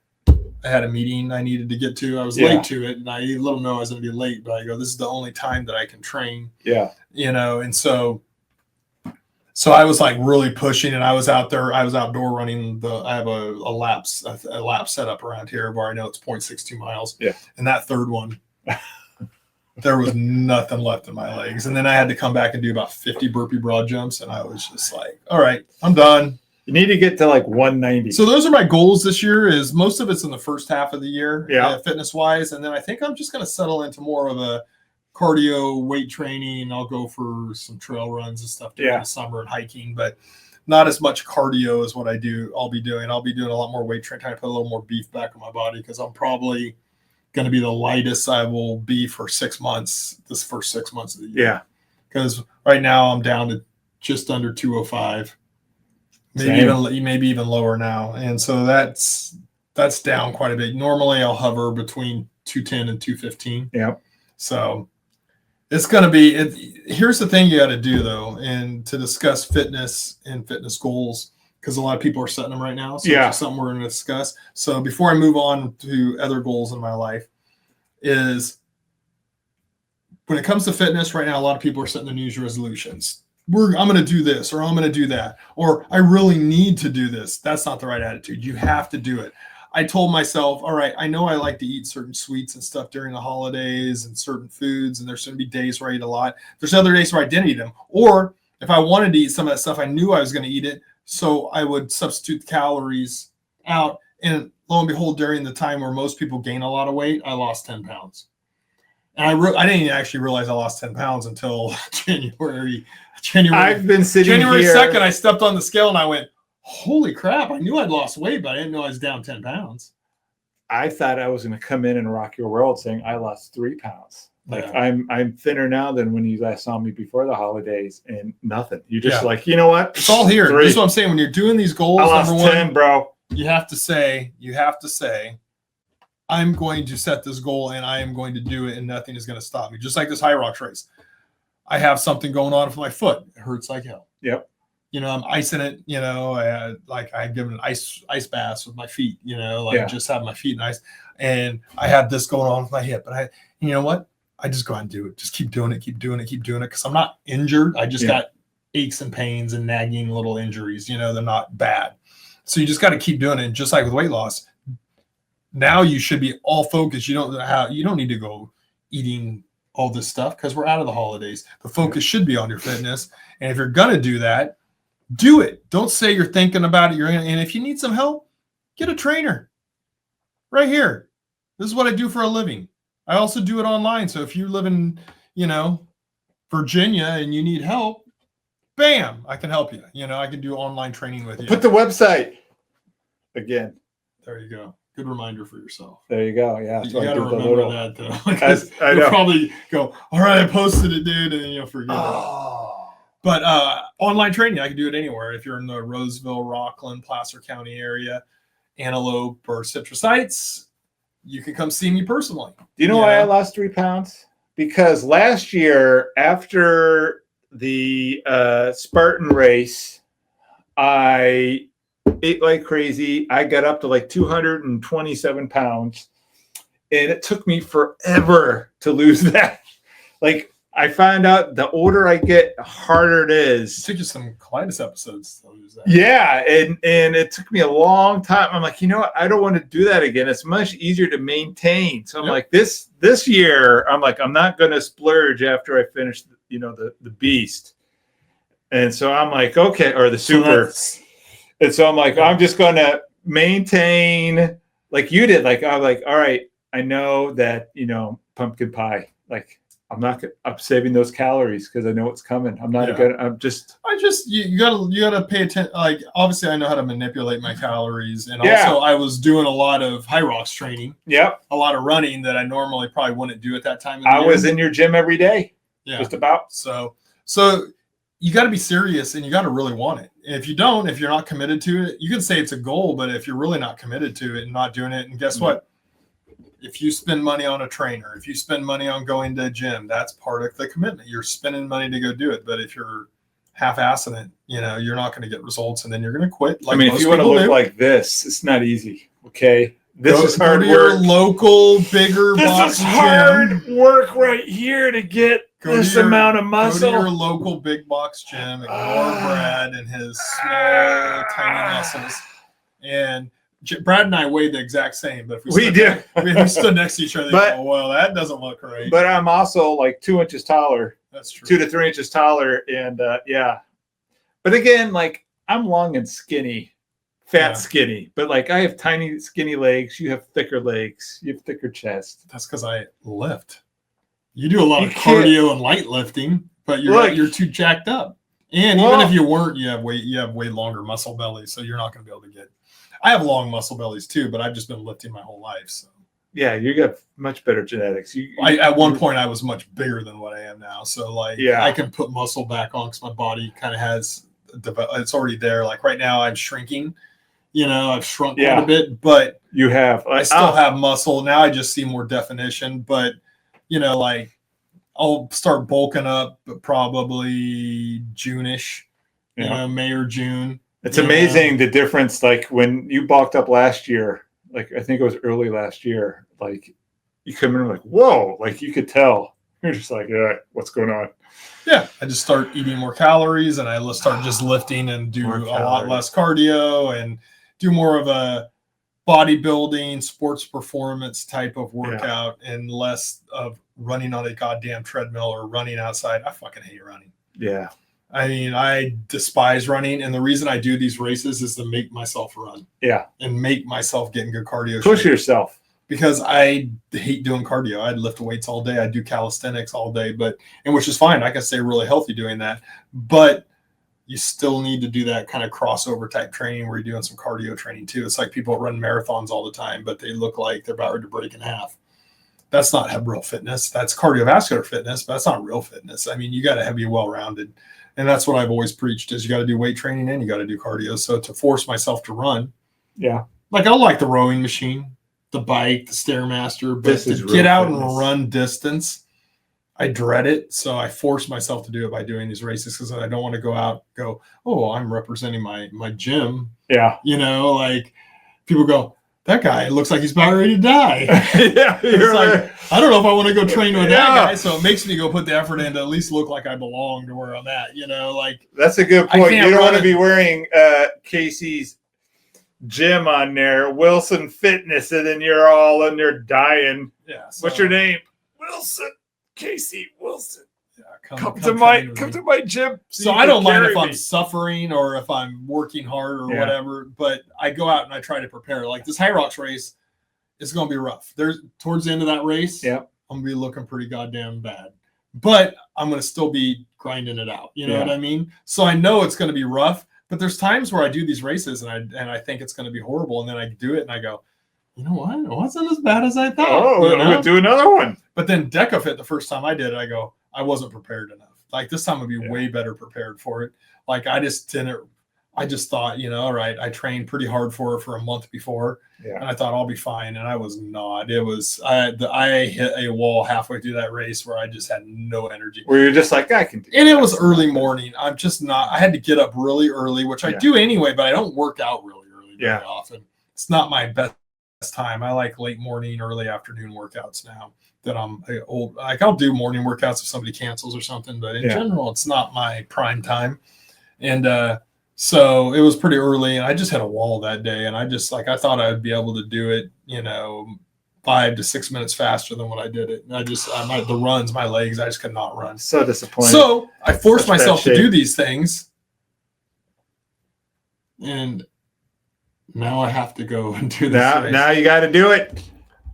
meeting I needed to get to. I was late to it, and I let them know I was going to be late, but I go, this is the only time that I can train. Yeah. And so I was like really pushing, and I was out there. I was outdoor running I have a lap set up around here where I know it's 0.62 miles. Yeah. And that 3rd one, there was nothing left in my legs. And then I had to come back and do about 50 burpee broad jumps. And I was just like, all right, I'm done. You need to get to like 190. So those are my goals this year. Is most of it's in the first half of the year, fitness wise. And then I think I'm just going to settle into more of a cardio weight training. I'll go for some trail runs and stuff during the summer and hiking, but not as much cardio as what I'll be doing a lot more weight training, trying to put a little more beef back on my body, because I'm probably going to be the lightest I will be for 6 months, this first 6 months of the year. Because right now I'm down to just under 205, maybe even lower now. And so that's down quite a bit. Normally I'll hover between 210 and 215. Yeah. So it's going to be, here's the thing you got to do, though, and to discuss fitness and fitness goals, because a lot of people are setting them right now. So it's something we're going to discuss. So before I move on to other goals in my life, is when it comes to fitness right now, a lot of people are setting the New Year's resolutions. I'm going to do this, or I'm going to do that, or I really need to do this. That's not the right attitude. You have to do it. I told myself, all right, I know I like to eat certain sweets and stuff during the holidays and certain foods, and there's going to be days where I eat a lot. There's other days where I didn't eat them. Or if I wanted to eat some of that stuff, I knew I was going to eat it, so I would substitute the calories out. And lo and behold, during the time where most people gain a lot of weight, I lost 10 pounds. And I didn't actually realize I lost 10 pounds until January. I've been sitting January here. 2nd, I stepped on the scale and I went, holy crap, I knew I'd lost weight, but I didn't know I was down 10 pounds. I thought I was going to come in and rock your world saying I lost 3 pounds. Like I'm thinner now than when you last saw me before the holidays, and nothing. You're just like, you know what? It's all here. 3. This is what I'm saying. When you're doing these goals, I lost 10, bro. You have to say, I'm going to set this goal and I am going to do it, and nothing is going to stop me. Just like this High Rocks race. I have something going on with my foot. It hurts like hell. Yep. I'm icing it, I give it an ice baths with my feet, just have my feet in ice. And I have this going on with my hip. But you know what? I just go ahead and do it. Just keep doing it. Because I'm not injured. I just got aches and pains and nagging little injuries. They're not bad. So you just got to keep doing it. And just like with weight loss, now you should be all focused. You don't need to go eating all this stuff because we're out of the holidays. The focus should be on your fitness. And if you're going to do that, do it. Don't say you're thinking about it. And if you need some help, get a trainer right here. This is what I do for a living. I also do it online. So if you live in, Virginia and you need help, bam, I can help you. I can do online training with you. Put the website again. There you go. Good reminder for yourself. There you go. Yeah. You got to remember that, though. You'll probably go, all right, I posted it, dude, and then you'll forget it. But online training, I can do it anywhere. If you're in the Roseville, Rockland, Placer County area, Antelope, or Citrus Heights, you can come see me personally. Do you know why I lost 3 pounds? Because last year, after the Spartan race, I ate like crazy. I got up to like 227 pounds, and it took me forever to lose that. Like, I found out the older I get, the harder it is. It took you some colitis episodes to lose that. Yeah, and it took me a long time. I'm like, you know what? I don't want to do that again. It's much easier to maintain. So I'm like, this year, I'm like, I'm not going to splurge after I finish, the beast. And so I'm like, okay, or the super. And so I'm like, I'm just going to maintain like you did. Like, I'm like, all right, I know that, pumpkin pie, like, I'm saving those calories because I know it's coming. I'm not gonna. You gotta pay attention. Like, obviously, I know how to manipulate my calories, and also I was doing a lot of high rocks training. Yep, a lot of running that I normally probably wouldn't do at that time. I was in your gym every day. Yeah, just about. So you got to be serious, and you got to really want it. And if you're not committed to it, you can say it's a goal, but if you're really not committed to it and not doing it, and guess what? If you spend money on a trainer, if you spend money on going to a gym, that's part of the commitment. You're spending money to go do it. But if you're half-assing it, you're not going to get results, and then you're going to quit. Like, if you want to look like this, it's not easy. Okay, this is hard work. Your local bigger box gym. This is hard work right here to get this amount of muscle. Go to your local big box gym. Ignore Brad and his small, tiny muscles, and Brad and I weigh the exact same, but if we stood next to each other, well, that doesn't look right. But I'm also like 2 inches taller. That's true. 2 to 3 inches taller, and yeah. But again, like, I'm long and skinny, skinny. But like, I have tiny, skinny legs. You have thicker legs. You have thicker chest. That's because I lift. You do a lot of cardio and light lifting, but you're too jacked up. And even if you weren't, you have way longer muscle belly, so you're not going to be able to get. I have long muscle bellies too, but I've just been lifting my whole life. So yeah, you got much better genetics. At one point, I was much bigger than what I am now. So I can put muscle back on because my body kind of has it's already there. Like right now, I'm shrinking. I've shrunk quite a bit, but I still have muscle now. I just see more definition, but I'll start bulking up probably June-ish. May or June. It's amazing the difference. Like when you bulked up last year, like I think it was early last year, like you come in like, whoa, like you could tell. You're just like, what's going on? Yeah. I just start eating more calories and I start just lifting and do a lot less cardio and do more of a bodybuilding, sports performance type of workout and less of running on a goddamn treadmill or running outside. I fucking hate running. Yeah. I mean, I despise running, and the reason I do these races is to make myself run. Yeah. And make myself get in good cardio. Push yourself. Because I hate doing cardio. I'd lift weights all day. I'd do calisthenics all day, which is fine. I can stay really healthy doing that. But you still need to do that kind of crossover type training where you're doing some cardio training too. It's like people run marathons all the time, but they look like they're about ready to break in half. That's not real fitness. That's cardiovascular fitness, but that's not real fitness. I mean, you got to be well-rounded. And that's what I've always preached is you got to do weight training and you got to do cardio. So to force myself to run. Yeah. Like I like the rowing machine, the bike, the Stairmaster, but to get out and run distance, I dread it. So I force myself to do it by doing these races because I don't want to go out and go, oh, I'm representing my gym. Yeah. Like people go, that guy looks like he's about ready to die. Yeah, it's like, I don't know if I want to go train with that guy. So it makes me go put the effort in to at least look like I belong to where I'm at. Like that's a good point. You don't want to be wearing Casey's gym on there, Wilson Fitness, and then you're all in there dying. Yeah. So, what's your name? Wilson. Casey Wilson. Yeah, come to my gym. So I don't mind if I'm suffering or if I'm working hard or whatever, but I go out and I try to prepare. Like this High Rocks race is going to be rough. There's towards the end of that race, I'm going to be looking pretty goddamn bad, but I'm going to still be grinding it out. You know what I mean? So I know it's going to be rough, but there's times where I do these races and I think it's going to be horrible. And then I do it and I go, you know what? It wasn't as bad as I thought. Oh, I'm going to do another one. But then DecaFit, the first time I did it, I go, I wasn't prepared enough. Like this time I'd be way better prepared for it. Like I just didn't I just thought, all right, I trained pretty hard for a month before, Yeah. and I thought I'll be fine, and I was not. I hit a wall halfway through that race where I just had no energy. Where you're just like, I can do and it was early morning. I'm just not. I had to get up really early, which I do anyway, but I don't work out really early very often. It's not my best time. I like late morning, early afternoon workouts now that I'm old. Like I'll do morning workouts if somebody cancels or something, but in general, it's not my prime time. And so it was pretty early, and I just hit a wall that day. And I thought I would be able to do it, 5 to 6 minutes faster than what I did it. And the runs, my legs, I just could not run. So disappointed. So I forced myself to do these things. And now I have to go and do this. Now you got to do it.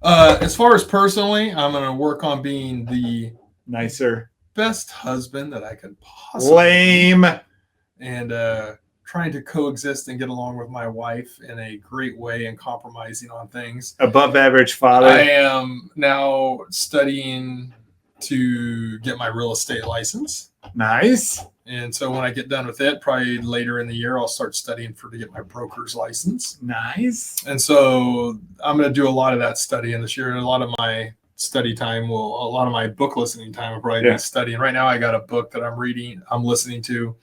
As far as personally, I'm going to work on being the nicer, best husband that I could possibly lame be. And trying to coexist and get along with my wife in a great way and compromising on things. Above average father. I am now studying to get my real estate license. Nice. And so when I get done with it, probably later in the year, I'll start studying to get my broker's license. Nice. And so I'm going to do a lot of that studying this year. And a lot of my study time a lot of my book listening time will probably be studying. Right now, I got a book that I'm listening to.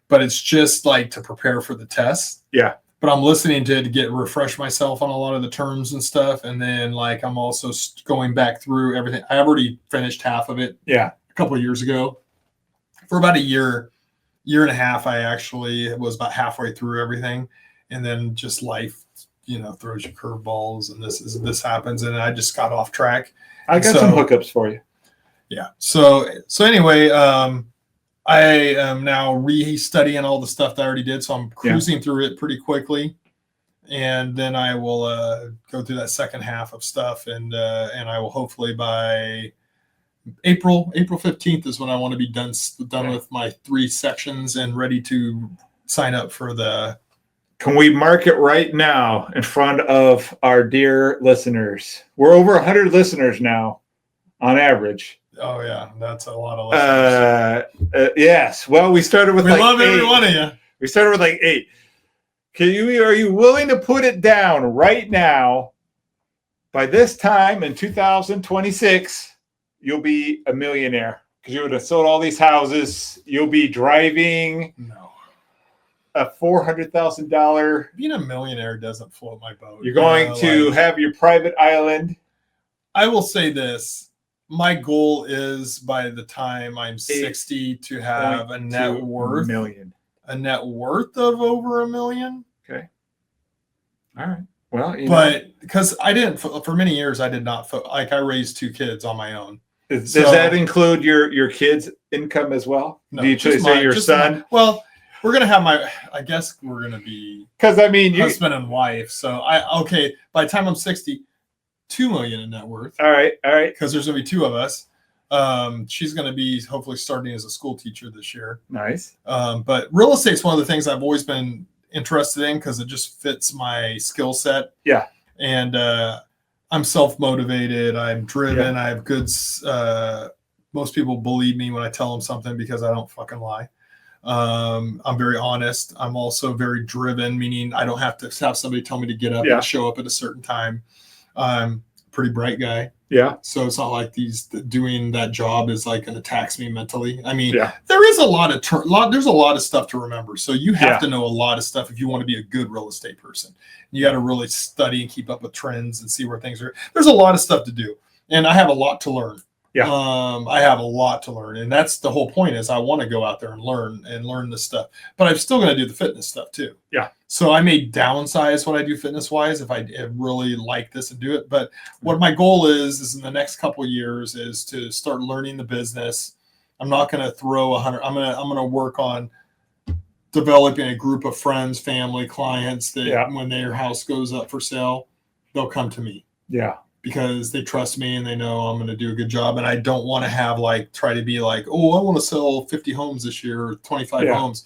But it's just like to prepare for the test. Yeah. But I'm listening to refresh myself on a lot of the terms and stuff. And then like I'm also going back through everything. I already finished half of it. Yeah. A couple of years ago. For about a year and a half, I actually was about halfway through everything. And then just life, throws you curveballs and this happens. And I just got off track. I got some hookups for you. Yeah. So anyway, I am now re-studying all the stuff that I already did, so I'm cruising through it pretty quickly, and then I will go through that second half of stuff, and I will hopefully by April 15th is when I want to be done with my 3 sections and ready to sign up for the. Can we mark it right now in front of our dear listeners? We're over 100 listeners now, on average. Oh yeah, that's a lot of listeners. Yes. Well, we started with. We love every one of you. We started with 8. Are you willing to put it down right now? By this time in 2026, you'll be a millionaire because you would have sold all these houses. You'll be driving a $400,000. Being a millionaire doesn't float my boat. You're going to have your private island. I will say this. My goal is by the time I'm 60 to have a net worth of over $1 million. Okay. All right. Well, but because I didn't for many years, I did not I raised 2 kids on my own. Does that include your kids' income as well? No, do you say your son? Well, we're gonna have I guess we're gonna be because husband and wife. So by the time I'm 60. $2 million in net worth. All right. Because there's gonna be 2 of us. She's gonna be hopefully starting as a school teacher this year. Nice. But real estate's one of the things I've always been interested in because it just fits my skill set. Yeah. And I'm self-motivated. I'm driven. I have good. Most people believe me when I tell them something because I don't fucking lie. I'm very honest. I'm also very driven, meaning I don't have to have somebody tell me to get up and show up at a certain time. I'm a pretty bright guy. Yeah. So it's not like doing that job is like going to tax me mentally. I mean, there is there's a lot of stuff to remember. So you have to know a lot of stuff if you want to be a good real estate person. You got to really study and keep up with trends and see where things are. There's a lot of stuff to do. And I have a lot to learn. Yeah. I have a lot to learn. And that's the whole point is I want to go out there and learn this stuff. But I'm still going to do the fitness stuff too. Yeah. So I may downsize what I do fitness wise if I really like this and do it. But what my goal is in the next couple of years is to start learning the business. I'm not going to throw 100. I'm going to work on developing a group of friends, family, clients that when their house goes up for sale, they'll come to me. Yeah. Because they trust me and they know I'm going to do a good job. And I don't want to try to be like, oh, I want to sell 50 homes this year or 25 homes.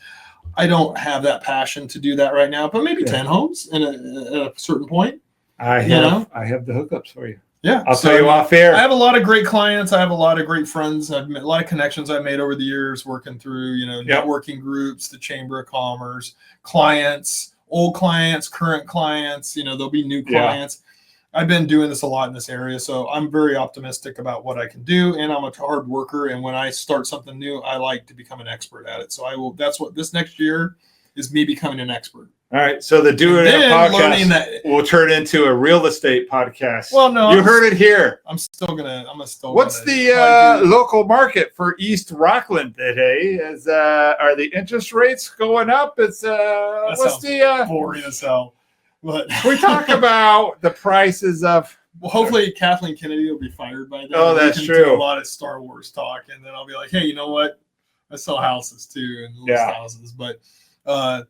I don't have that passion to do that right now, but maybe 10 homes at a certain point. I have the hookups for you. Yeah. I'll tell you off air. I have a lot of great clients. I have a lot of great friends. I've met a lot of connections I've made over the years working through, networking groups, the Chamber of Commerce, clients, old clients, current clients, there'll be new clients. I've been doing this a lot in this area, so I'm very optimistic about what I can do, and I'm a hard worker, and when I start something new, I like to become an expert at it. So that's what this next year is, me becoming an expert. All right, so the Doing It podcast will turn into a real estate podcast. Well, no, you heard it here. What's the local market for East Rockland today? Are the interest rates going up? What's the boring as hell? But we talk about the prices of. Well, hopefully Kathleen Kennedy will be fired by then. Oh, that's true. Do a lot of Star Wars talk, and then I'll be like, hey, you know what? I sell houses too, and list houses, but.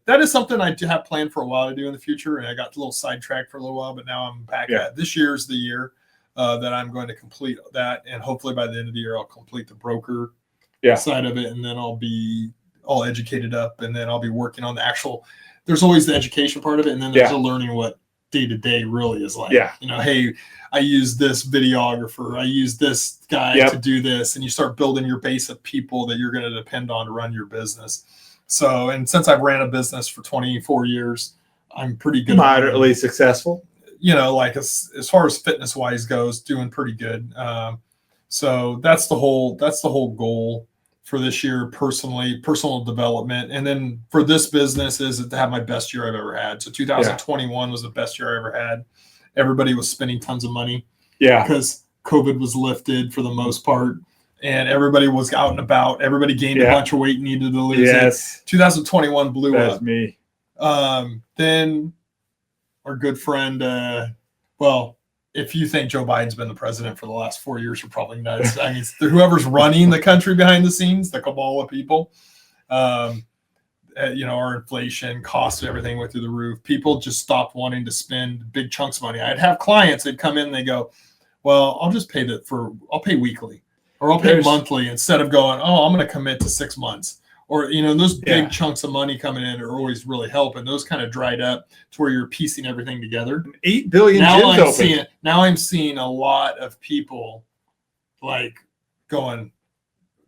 That is something I do have planned for a while to do in the future, and I got a little sidetracked for a little while, but now I'm back at this year's the year that I'm going to complete that, and hopefully by the end of the year I'll complete the broker side of it, and then I'll be all educated up, and then I'll be working on the actual. There's always the education part of it, and then there's the learning what day to day really is like. Hey, I use this videographer, I use this guy to do this, and you start building your base of people that you're going to depend on to run your business. So, and since I've ran a business for 24 years, I'm pretty good. Moderately successful. Like as far as fitness wise goes, doing pretty good. So that's the whole goal for this year, personal development. And then for this business is to have my best year I've ever had. So 2021 was the best year I ever had. Everybody was spending tons of money. Yeah. Because COVID was lifted for the most part. And everybody was out and about. Everybody gained a bunch of weight, needed to lose it. 2021 blew up. That's me. Then our good friend, if you think Joe Biden's been the president for the last 4 years, you're probably nuts. I mean, whoever's running the country behind the scenes, the cabal of people, our inflation, costs, everything went through the roof. People just stopped wanting to spend big chunks of money. I'd have clients that come in and they go, well, I'll just pay I'll pay weekly. Or I'll pay monthly instead of going, I'm going to commit to 6 months. Or, those big chunks of money coming in are always really helping. Those kind of dried up to where you're piecing everything together. 8 billion gyms open. Now I'm seeing a lot of people like going,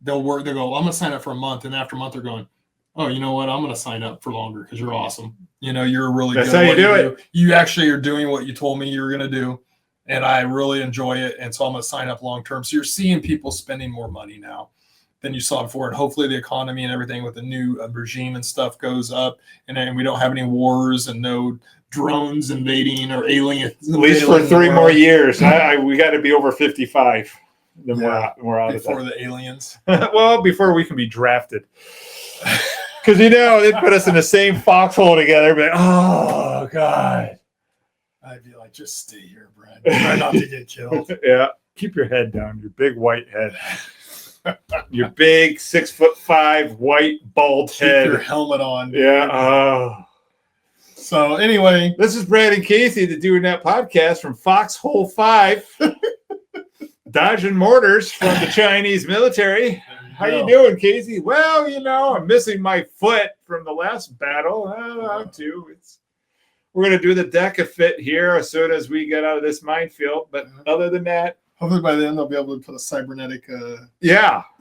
they'll go, I'm going to sign up for a month. And after a month, they're going, oh, you know what? I'm going to sign up for longer because you're awesome. You're really good. That's how you do it. You actually are doing what you told me you were going to do. And I really enjoy it. And so I'm going to sign up long term. So you're seeing people spending more money now than you saw before. And hopefully the economy and everything with the new regime and stuff goes up. And we don't have any wars and no drones invading or aliens. At least for 3 more years. We got to be over 55. Then we're out of before the aliens. Well, before we can be drafted. Because, they put us in the same foxhole together. But, oh, God. I'd be like, just stay here, Brad. Try not to get killed. Yeah. Keep your head down. Your big white head. Your big 6'5" white bald head. Keep your helmet on. Dude. Yeah. So anyway. This is Brad and Casey, the Doing That podcast from Foxhole 5. Dodging mortars from the Chinese military. How you doing, Casey? Well, I'm missing my foot from the last battle. I'm too. We're going to do the DECA fit here as soon as we get out of this minefield. But other than that. Hopefully by then they'll be able to put a cybernetic.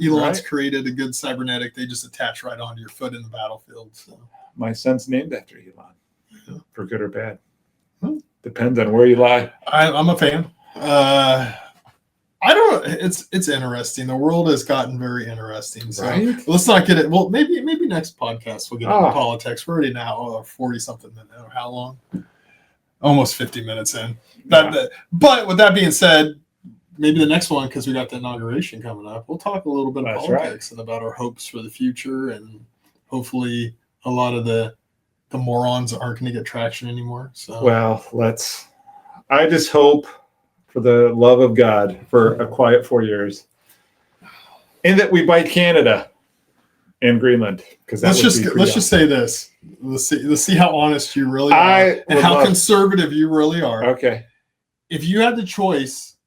Elon's created a good cybernetic. They just attach right onto your foot in the battlefield. So. My son's named after Elon. For good or bad. Depends on where you lie. I'm a fan. I don't. It's interesting. The world has gotten very interesting. So let's not get it. Well, maybe next podcast we'll get into politics. We're already now 40 something minutes. How long? Almost 50 minutes in. But with that being said, maybe the next one, because we got the inauguration coming up, we'll talk a little bit of politics and about our hopes for the future, and hopefully a lot of the morons aren't going to get traction anymore. So I just hope, for the love of God, for a quiet 4 years, and that we bite Canada and Greenland. Because let's just say this: let's see how honest you really are and how conservative you really are. Okay. If you had the choice,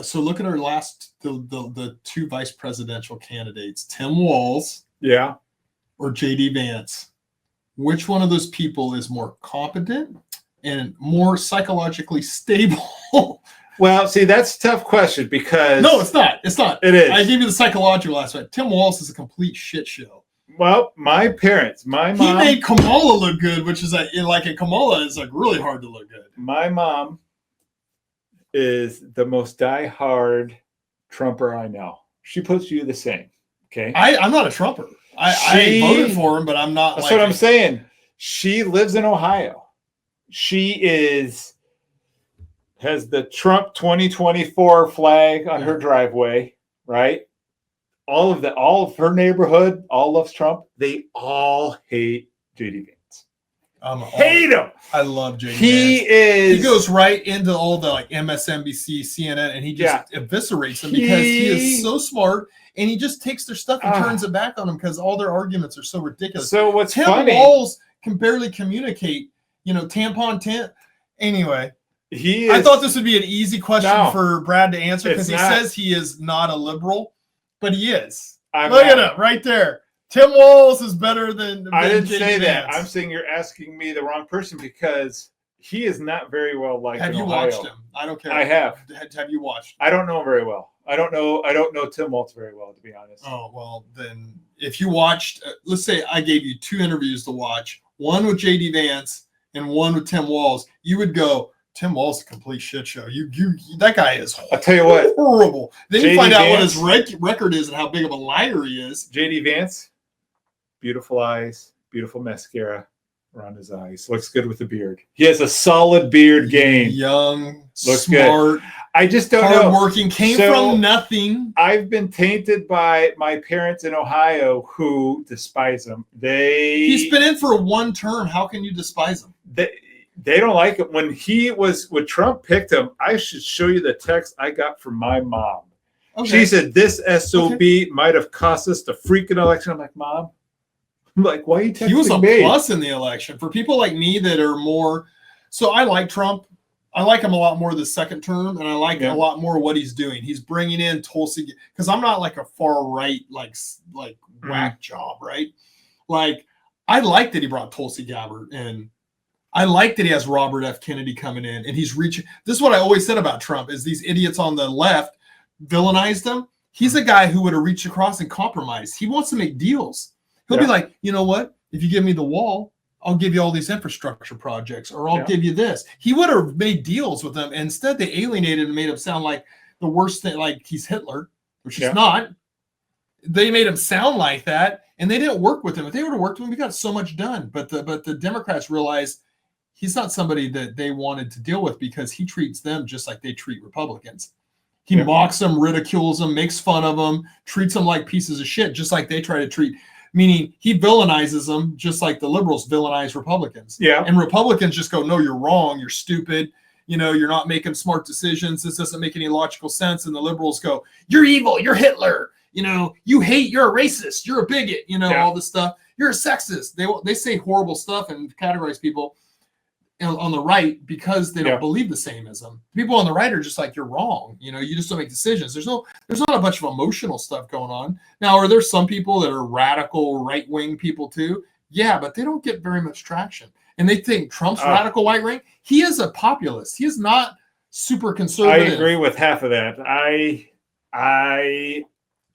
so look at our the 2 vice presidential candidates, Tim Walz, or JD Vance. Which one of those people is more competent and more psychologically stable Well, see, that's a tough question because No, it's not. It's not. It is. I gave you the psychological aspect. Tim Walz is a complete shit show. Well, my parents, my He mom, made Kamala look good, which is like Kamala is like really hard to look good. my mom is the most diehard Trumper I know. She puts you the same. Okay. I'm not a Trumper. I voted for him, but I'm not. That's what I'm saying. She lives in Ohio. She has the Trump 2024 flag on her driveway, right? All of her neighborhood all loves Trump. They all hate JD Vance. Hate him. I love JD Vance. He goes right into all the like MSNBC, CNN, and he just eviscerates them because he is so smart, and he just takes their stuff and turns it back on them because all their arguments are so ridiculous. So what's Tim funny? Walz can barely communicate. Tampon tent. Anyway. I thought this would be an easy question for Brad to answer because he says he is not a liberal, but he is. Look at him right there. Tim Walz is better than I didn't JD say that. Vance. I'm saying you're asking me the wrong person because he is not very well liked. Have you watched him? I don't care. I have. Have you watched him? I don't know him very well. I don't know Tim Walz very well, to be honest. Oh, well, then if you watched, let's say I gave you 2 interviews to watch, one with JD Vance and one with Tim Walz, you would go, Tim Walz is a complete shit show. That guy is I'll tell you what, horrible. Then you JD find out Vance, what his record is and how big of a liar he is. JD Vance, beautiful eyes, beautiful mascara around his eyes. Looks good with the beard. He has a solid beard game. Young, looks smart. Good. I just don't know. Hardworking, came from nothing. I've been tainted by my parents in Ohio who despise him. He's been in for 1 term. How can you despise him? They don't like it. When Trump picked him, I should show you the text I got from my mom. Okay. She said, this SOB might have cost us the freaking election. I'm like, Mom, why are you texting me? He was a plus in the election. For people like me that are more, so I like Trump. I like him a lot more the second term, and I like a lot more what he's doing. He's bringing in Tulsi, because I'm not like a far right, like whack job, right? Like, I like that he brought Tulsi Gabbard in. I like that he has Robert F. Kennedy coming in, and he's reaching. This is what I always said about Trump: is these idiots on the left villainized him. He's a guy who would have reached across and compromised. He wants to make deals. He'll be like, you know what? If you give me the wall, I'll give you all these infrastructure projects, or I'll give you this. He would have made deals with them. Instead, they alienated and made him sound like the worst thing, like he's Hitler, which he's not. They made him sound like that, and they didn't work with him. If they would have worked with him, we got so much done. But the Democrats realized he's not somebody that they wanted to deal with because he treats them just like they treat Republicans. He mocks them, ridicules them, makes fun of them, treats them like pieces of shit, just like they try to treat. Meaning he villainizes them just like the liberals villainize Republicans. Yeah. And Republicans just go, no, you're wrong. You're stupid. You're not making smart decisions. This doesn't make any logical sense. And the liberals go, you're evil. You're Hitler. You hate. You're a racist. You're a bigot. All this stuff. You're a sexist. They say horrible stuff and categorize people on the right because they don't believe the same as them. People on the right are just like, you're wrong. You just don't make decisions. There's not a bunch of emotional stuff going on. Now, are there some people that are radical right-wing people too? Yeah, but they don't get very much traction. And they think Trump's radical right-wing. He is a populist. He is not super conservative. I agree with half of that.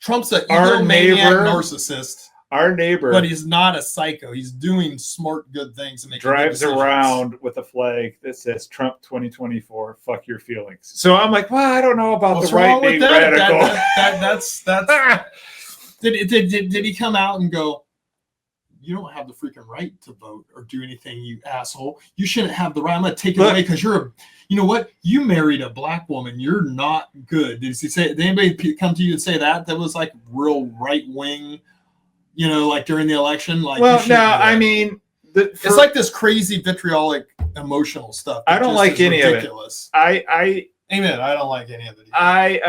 Trump's an egomaniac narcissist. Our neighbor, but he's not a psycho. He's doing smart, good things. And drives around with a flag that says Trump 2024. Fuck your feelings. So I'm like, well, I don't know about the right being radical. That's. Did he come out and go, you don't have the freaking right to vote or do anything, you asshole. You shouldn't have the right. I'm going to take it away because you know what? You married a black woman. You're not good. Did anybody come to you and say that? That was like real right wing. Like during the election, like. Well, no, I mean, it's like this crazy vitriolic emotional stuff. I don't like any ridiculous. of it. Amen. I don't like any of it. I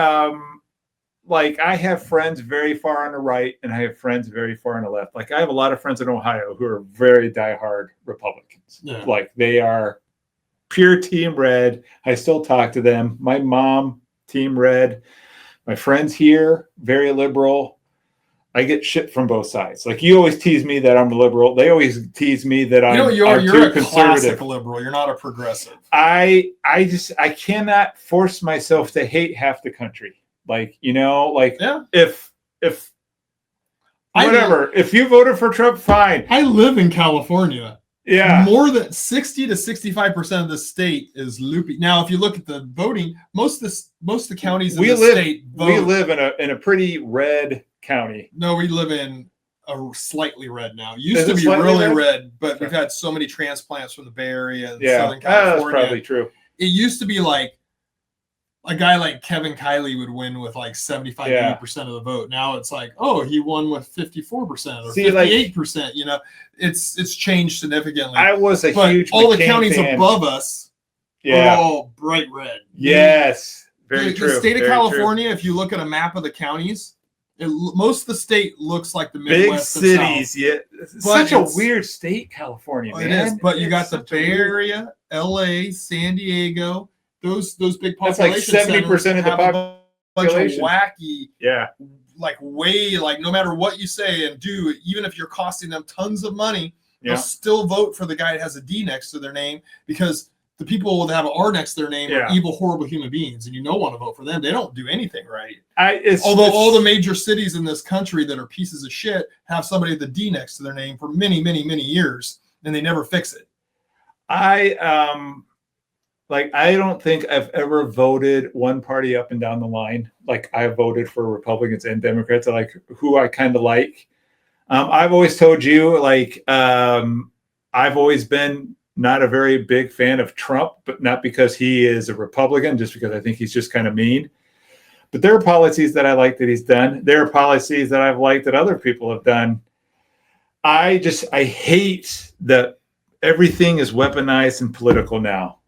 have friends very far on the right, and I have friends very far on the left. Like I have a lot of friends in Ohio who are very diehard Republicans. Yeah. Like they are pure Team Red. I still talk to them. My mom, Team Red. My friends here, very liberal. I get shit from both sides. Like you always tease me that I'm a liberal. They always tease me that I'm you're too a conservative. classic liberal. You're not a progressive. I cannot force myself to hate half the country. Like, if whatever, if you voted for Trump, fine. I live in California. Yeah. More than 60 to 65% of the state is loopy. Now, if you look at the voting, most of the counties in the state vote. We live in a pretty red county. No, we live in a slightly red now. It used to be really red, but we've had so many transplants from the Bay Area and Southern California. That's probably true. It used to be like a guy like Kevin Kiley would win with like 75, 80% of the vote. Now it's like, oh, he won with 54% or 58%. It's changed significantly. I was a huge all the counties above us are all bright red. Yes, very true. The state of California, if you look at a map of the counties, most of the state looks like the Midwest. Big cities, It's such a weird state, California, man. It is, but you got the Bay Area, LA, San Diego. Those big populations. That's like 70% of the population. Wacky, no matter what you say and do, even if you're costing them tons of money, they'll still vote for the guy that has a D next to their name because the people that have an R next to their name are evil, horrible human beings, and want to vote for them. They don't do anything right. Although all the major cities in this country that are pieces of shit have somebody with a D next to their name for many, many, many years, and they never fix it. I don't think I've ever voted one party up and down the line. Like I voted for Republicans and Democrats. Who I kind of like. I've always told you, I've always been not a very big fan of Trump, but not because he is a Republican, just because I think he's just kind of mean. But there are policies that I like that he's done. There are policies that I've liked that other people have done. I hate that everything is weaponized and political now.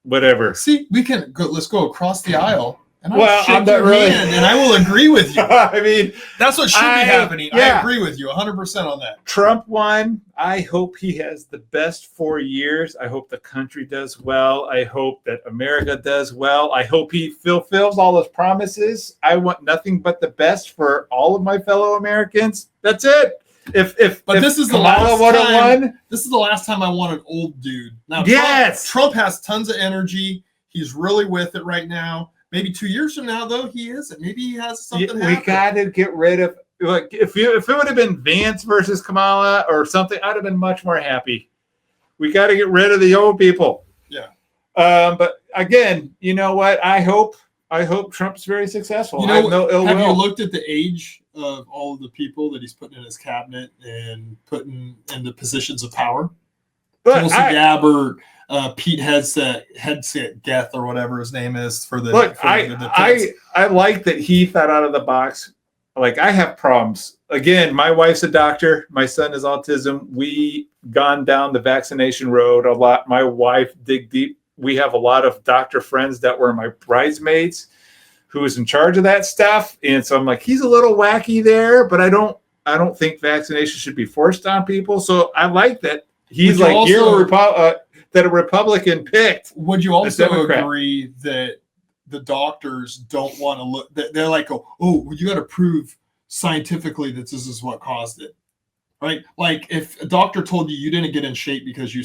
Whatever. See, we can go. Let's go across the aisle, and I'm not really, and I will agree with you. I mean, that's what should be happening. I agree with you 100% on that. Trump won. I hope he has the best 4 years. I hope the country does well. I hope that America does well. I hope he fulfills all his promises. I want nothing but the best for all of my fellow Americans. That's it. This is the last time I want an old dude. Now, Trump has tons of energy. He's really with it right now. Maybe 2 years from now, though, he isn't. Maybe he has something. We got to get rid of. If it would have been Vance versus Kamala or something, I'd have been much more happy. We got to get rid of the old people. Yeah. But again, you know what? I hope Trump's very successable. Have you looked at the age of all of the people that he's putting in his cabinet and putting in the positions of power? Tulsi Gabbard, Pete Hegseth Geth, or whatever his name is for the. Look, I like that he thought out of the box. Like, I have problems. Again, my wife's a doctor. My son has autism. We gone down the vaccination road a lot. My wife dig deep. We have a lot of doctor friends that were my bridesmaids who was in charge of that stuff. And so I'm like, he's a little wacky there, but I don't think vaccination should be forced on people. So I like that he's like, that a Republican picked. Would you also agree that the doctors don't want to look, they're like, oh, you got to prove scientifically that this is what caused it, right? Like if a doctor told you didn't get in shape because you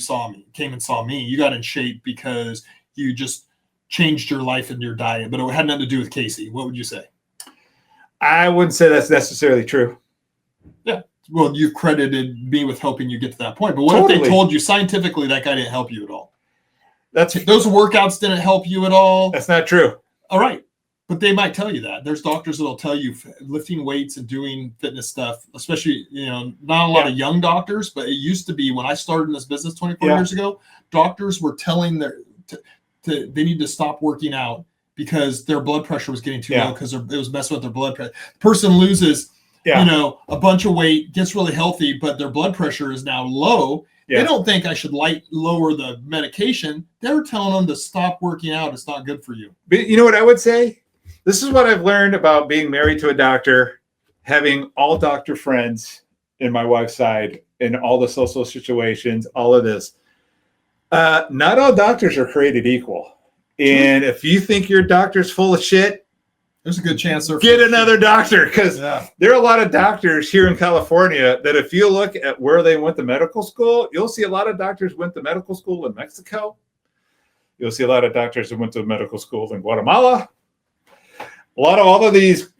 came and saw me, you got in shape because you just changed your life and your diet, but it had nothing to do with Casey. What would you say? I wouldn't say that's necessarily true. Yeah. Well, you've credited me with helping you get to that point, but what if they told you scientifically that guy didn't help you at all? Those workouts didn't help you at all. That's not true. All right. But they might tell you that. There's doctors that'll tell you lifting weights and doing fitness stuff, especially, not a lot of young doctors, but it used to be when I started in this business 24 years ago, doctors were telling they need to stop working out because their blood pressure was getting too low because it was messing with their blood pressure. The person loses, a bunch of weight, gets really healthy, but their blood pressure is now low. They don't think I should lower the medication. They're telling them to stop working out. It's not good for you. But you know what I would say? This is what I've learned about being married to a doctor, having all doctor friends in my wife's side, in all the social situations, all of this. Not all doctors are created equal. And if you think your doctor's full of shit, There's a good chance they're get another doctor, because Yeah. there are a lot of doctors here in California that if you look at where they went to medical school, you'll see a lot of doctors went to medical school in Mexico. You'll see a lot of doctors that went to medical school in Guatemala. A lot of all of these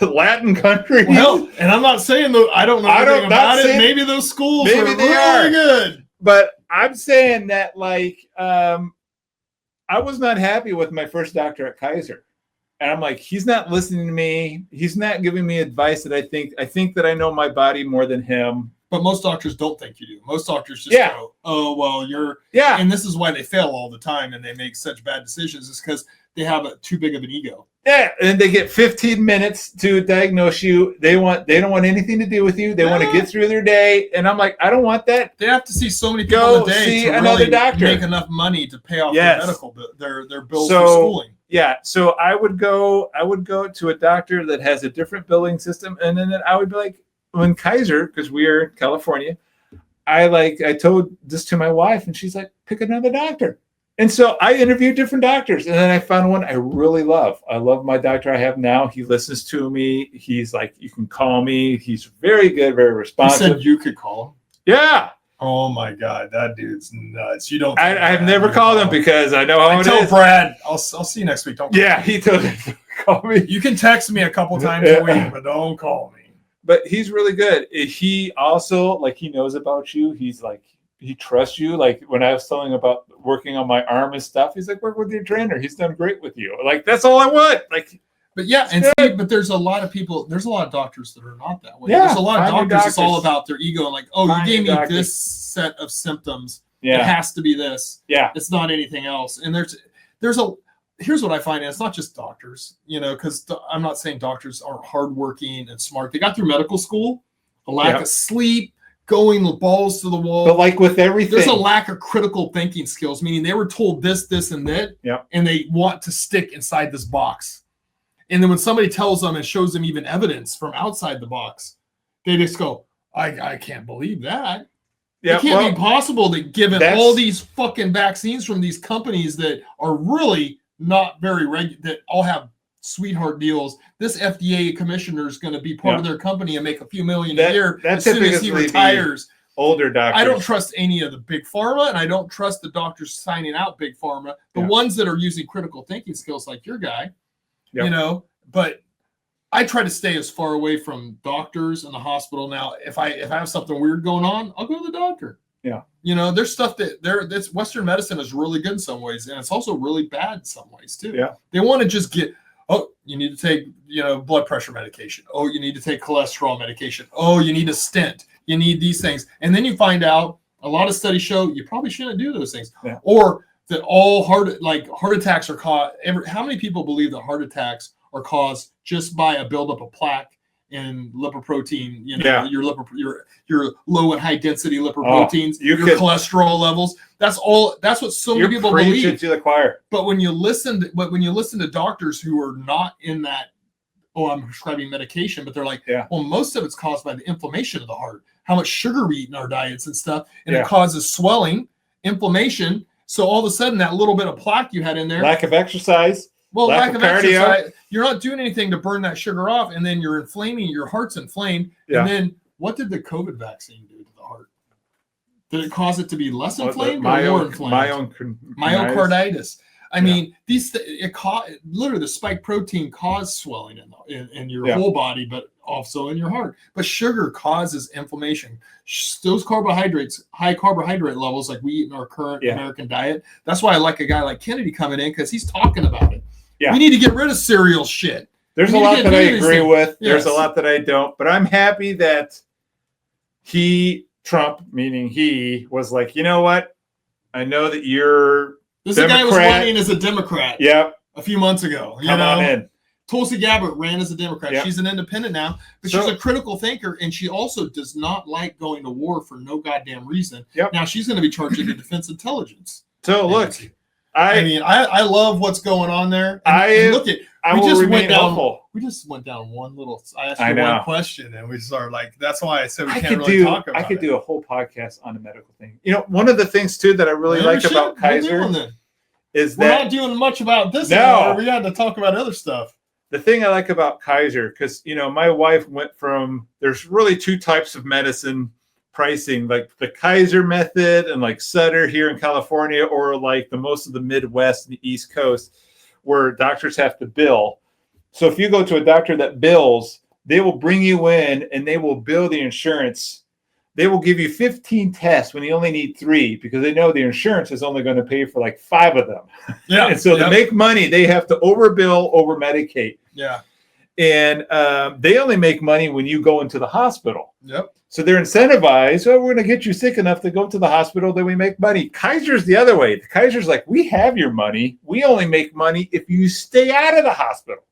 Latin countries. Well, and I'm not saying though I don't know anything about it. Maybe those schools maybe are they really are. good. But I'm saying that, like, I was not happy with my first doctor at Kaiser. And I'm like, he's not listening to me. He's not giving me advice that I think that I know my body more than him. But most doctors don't think you do. Most doctors just go, oh, well, you're... Yeah. And this is why they fail all the time and they make such bad decisions, is because they have too big of an ego. Yeah, and they get 15 minutes to diagnose you. They don't want anything to do with you. They want to get through their day. And I'm like, I don't want that. They have to see so many people a day see to another really doctor. make enough money to pay off their medical, their bills for So, schooling. Yeah, so I would go to a doctor that has a different billing system, and then I would be like, when Kaiser, because we are in California, I told this to my wife, and she's like, pick another doctor. And so I interviewed different doctors, and then I found one I really love. I love my doctor I have now. He listens to me. He's like, you can call me. He's very good, very responsive. You said you could call him? Yeah. Oh my God, that dude's nuts. You don't. I've never called him because I know how it is. Tell Brad, I'll see you next week. Don't. Yeah, he told me to call me. You can text me a couple times a week, but don't call me. But he's really good. He also, like, he knows about you. He's like, he trusts you. Like, when I was telling him about working on my arm and stuff, he's like, work with your trainer. He's done great with you. Like, that's all I want. Like, but yeah, and see, but there's a lot of people, there's a lot of doctors that are not that way. Yeah, there's a lot of doctors, it's all about their ego and like, oh, you gave me this set of symptoms. Yeah. It has to be this. Yeah. It's not anything else. And here's what I find, and it's not just doctors, because I'm not saying doctors aren't hardworking and smart. They got through medical school, a lack of sleep, going balls to the wall. But like with everything, there's a lack of critical thinking skills, meaning they were told this, and that, and they want to stick inside this box. And then when somebody tells them and shows them even evidence from outside the box, they just go, I can't believe that. Yeah, it can't be possible that given all these fucking vaccines from these companies that are really not very that all have sweetheart deals, this FDA commissioner is going to be part of their company and make a few million a year as soon as he retires. Older doctors. I don't trust any of the big pharma, and I don't trust the doctors signing out big pharma. The ones that are using critical thinking skills like your guy, but I try to stay as far away from doctors and the hospital. Now, if I have something weird going on, I'll go to the doctor. Yeah. There's stuff that's Western medicine is really good in some ways, and it's also really bad in some ways too. Yeah. They want to just get, oh, you need to take, blood pressure medication. Oh, you need to take cholesterol medication. Oh, you need a stent. You need these things. And then you find out a lot of studies show you probably shouldn't do those things. Yeah. Or that all heart attacks are caused. How many people believe that heart attacks are caused just by a buildup of plaque and lipoprotein? Your low and high density lipoproteins, your cholesterol levels. That's what so many people believe. To the choir. But when you listen to doctors who are not in that, oh, I'm prescribing medication, but they're like, well, most of it's caused by the inflammation of the heart, how much sugar we eat in our diets and stuff, and it causes swelling, inflammation. So all of a sudden, that little bit of plaque you had in there, lack of exercise. Well, lack of exercise. You're not doing anything to burn that sugar off, and then you're inflaming. Your heart's inflamed. Yeah. And then what did the COVID vaccine do to the heart? Did it cause it to be less inflamed or more inflamed? Myocarditis. I mean, literally the spike protein caused swelling in your whole body, but also in your heart. But sugar causes inflammation. Those carbohydrates, high carbohydrate levels like we eat in our current American diet. That's why I like a guy like Kennedy coming in, because he's talking about it. Yeah. We need to get rid of cereal shit. There's a lot that I agree with. There's a lot that I don't. But I'm happy that Trump, meaning he, was like, you know what? I know that you're This guy was running as a Democrat. Yep. A few months ago. Come on in. Tulsi Gabbard ran as a Democrat. Yep. She's an independent now, but she's a critical thinker, and she also does not like going to war for no goddamn reason. Yep. Now she's going to be charged with defense intelligence. So look, I love what's going on there. We just went down one little. I asked you one question, and we started that's why I said we can't really talk about it. I could do a whole podcast on the medical thing. One of the things too that I really like about Kaiser is that we're not doing much about this. No, we got to talk about other stuff. the thing I like about Kaiser, because, my wife went from, there's really two types of medicine pricing, like the Kaiser method and like Sutter here in California, or like the most of the Midwest and the East Coast, where doctors have to bill. So if you go to a doctor that bills, they will bring you in and they will bill the insurance. They will give you 15 tests when you only need 3, because they know the insurance is only going to pay for like 5 of them. Yeah. And so to make money, they have to overbill, over medicate. Yeah. And they only make money when you go into the hospital. Yep. So they're incentivized. Oh, we're going to get you sick enough to go to the hospital, then we make money. Kaiser's the other way. The Kaiser's like, we have your money. We only make money if you stay out of the hospital.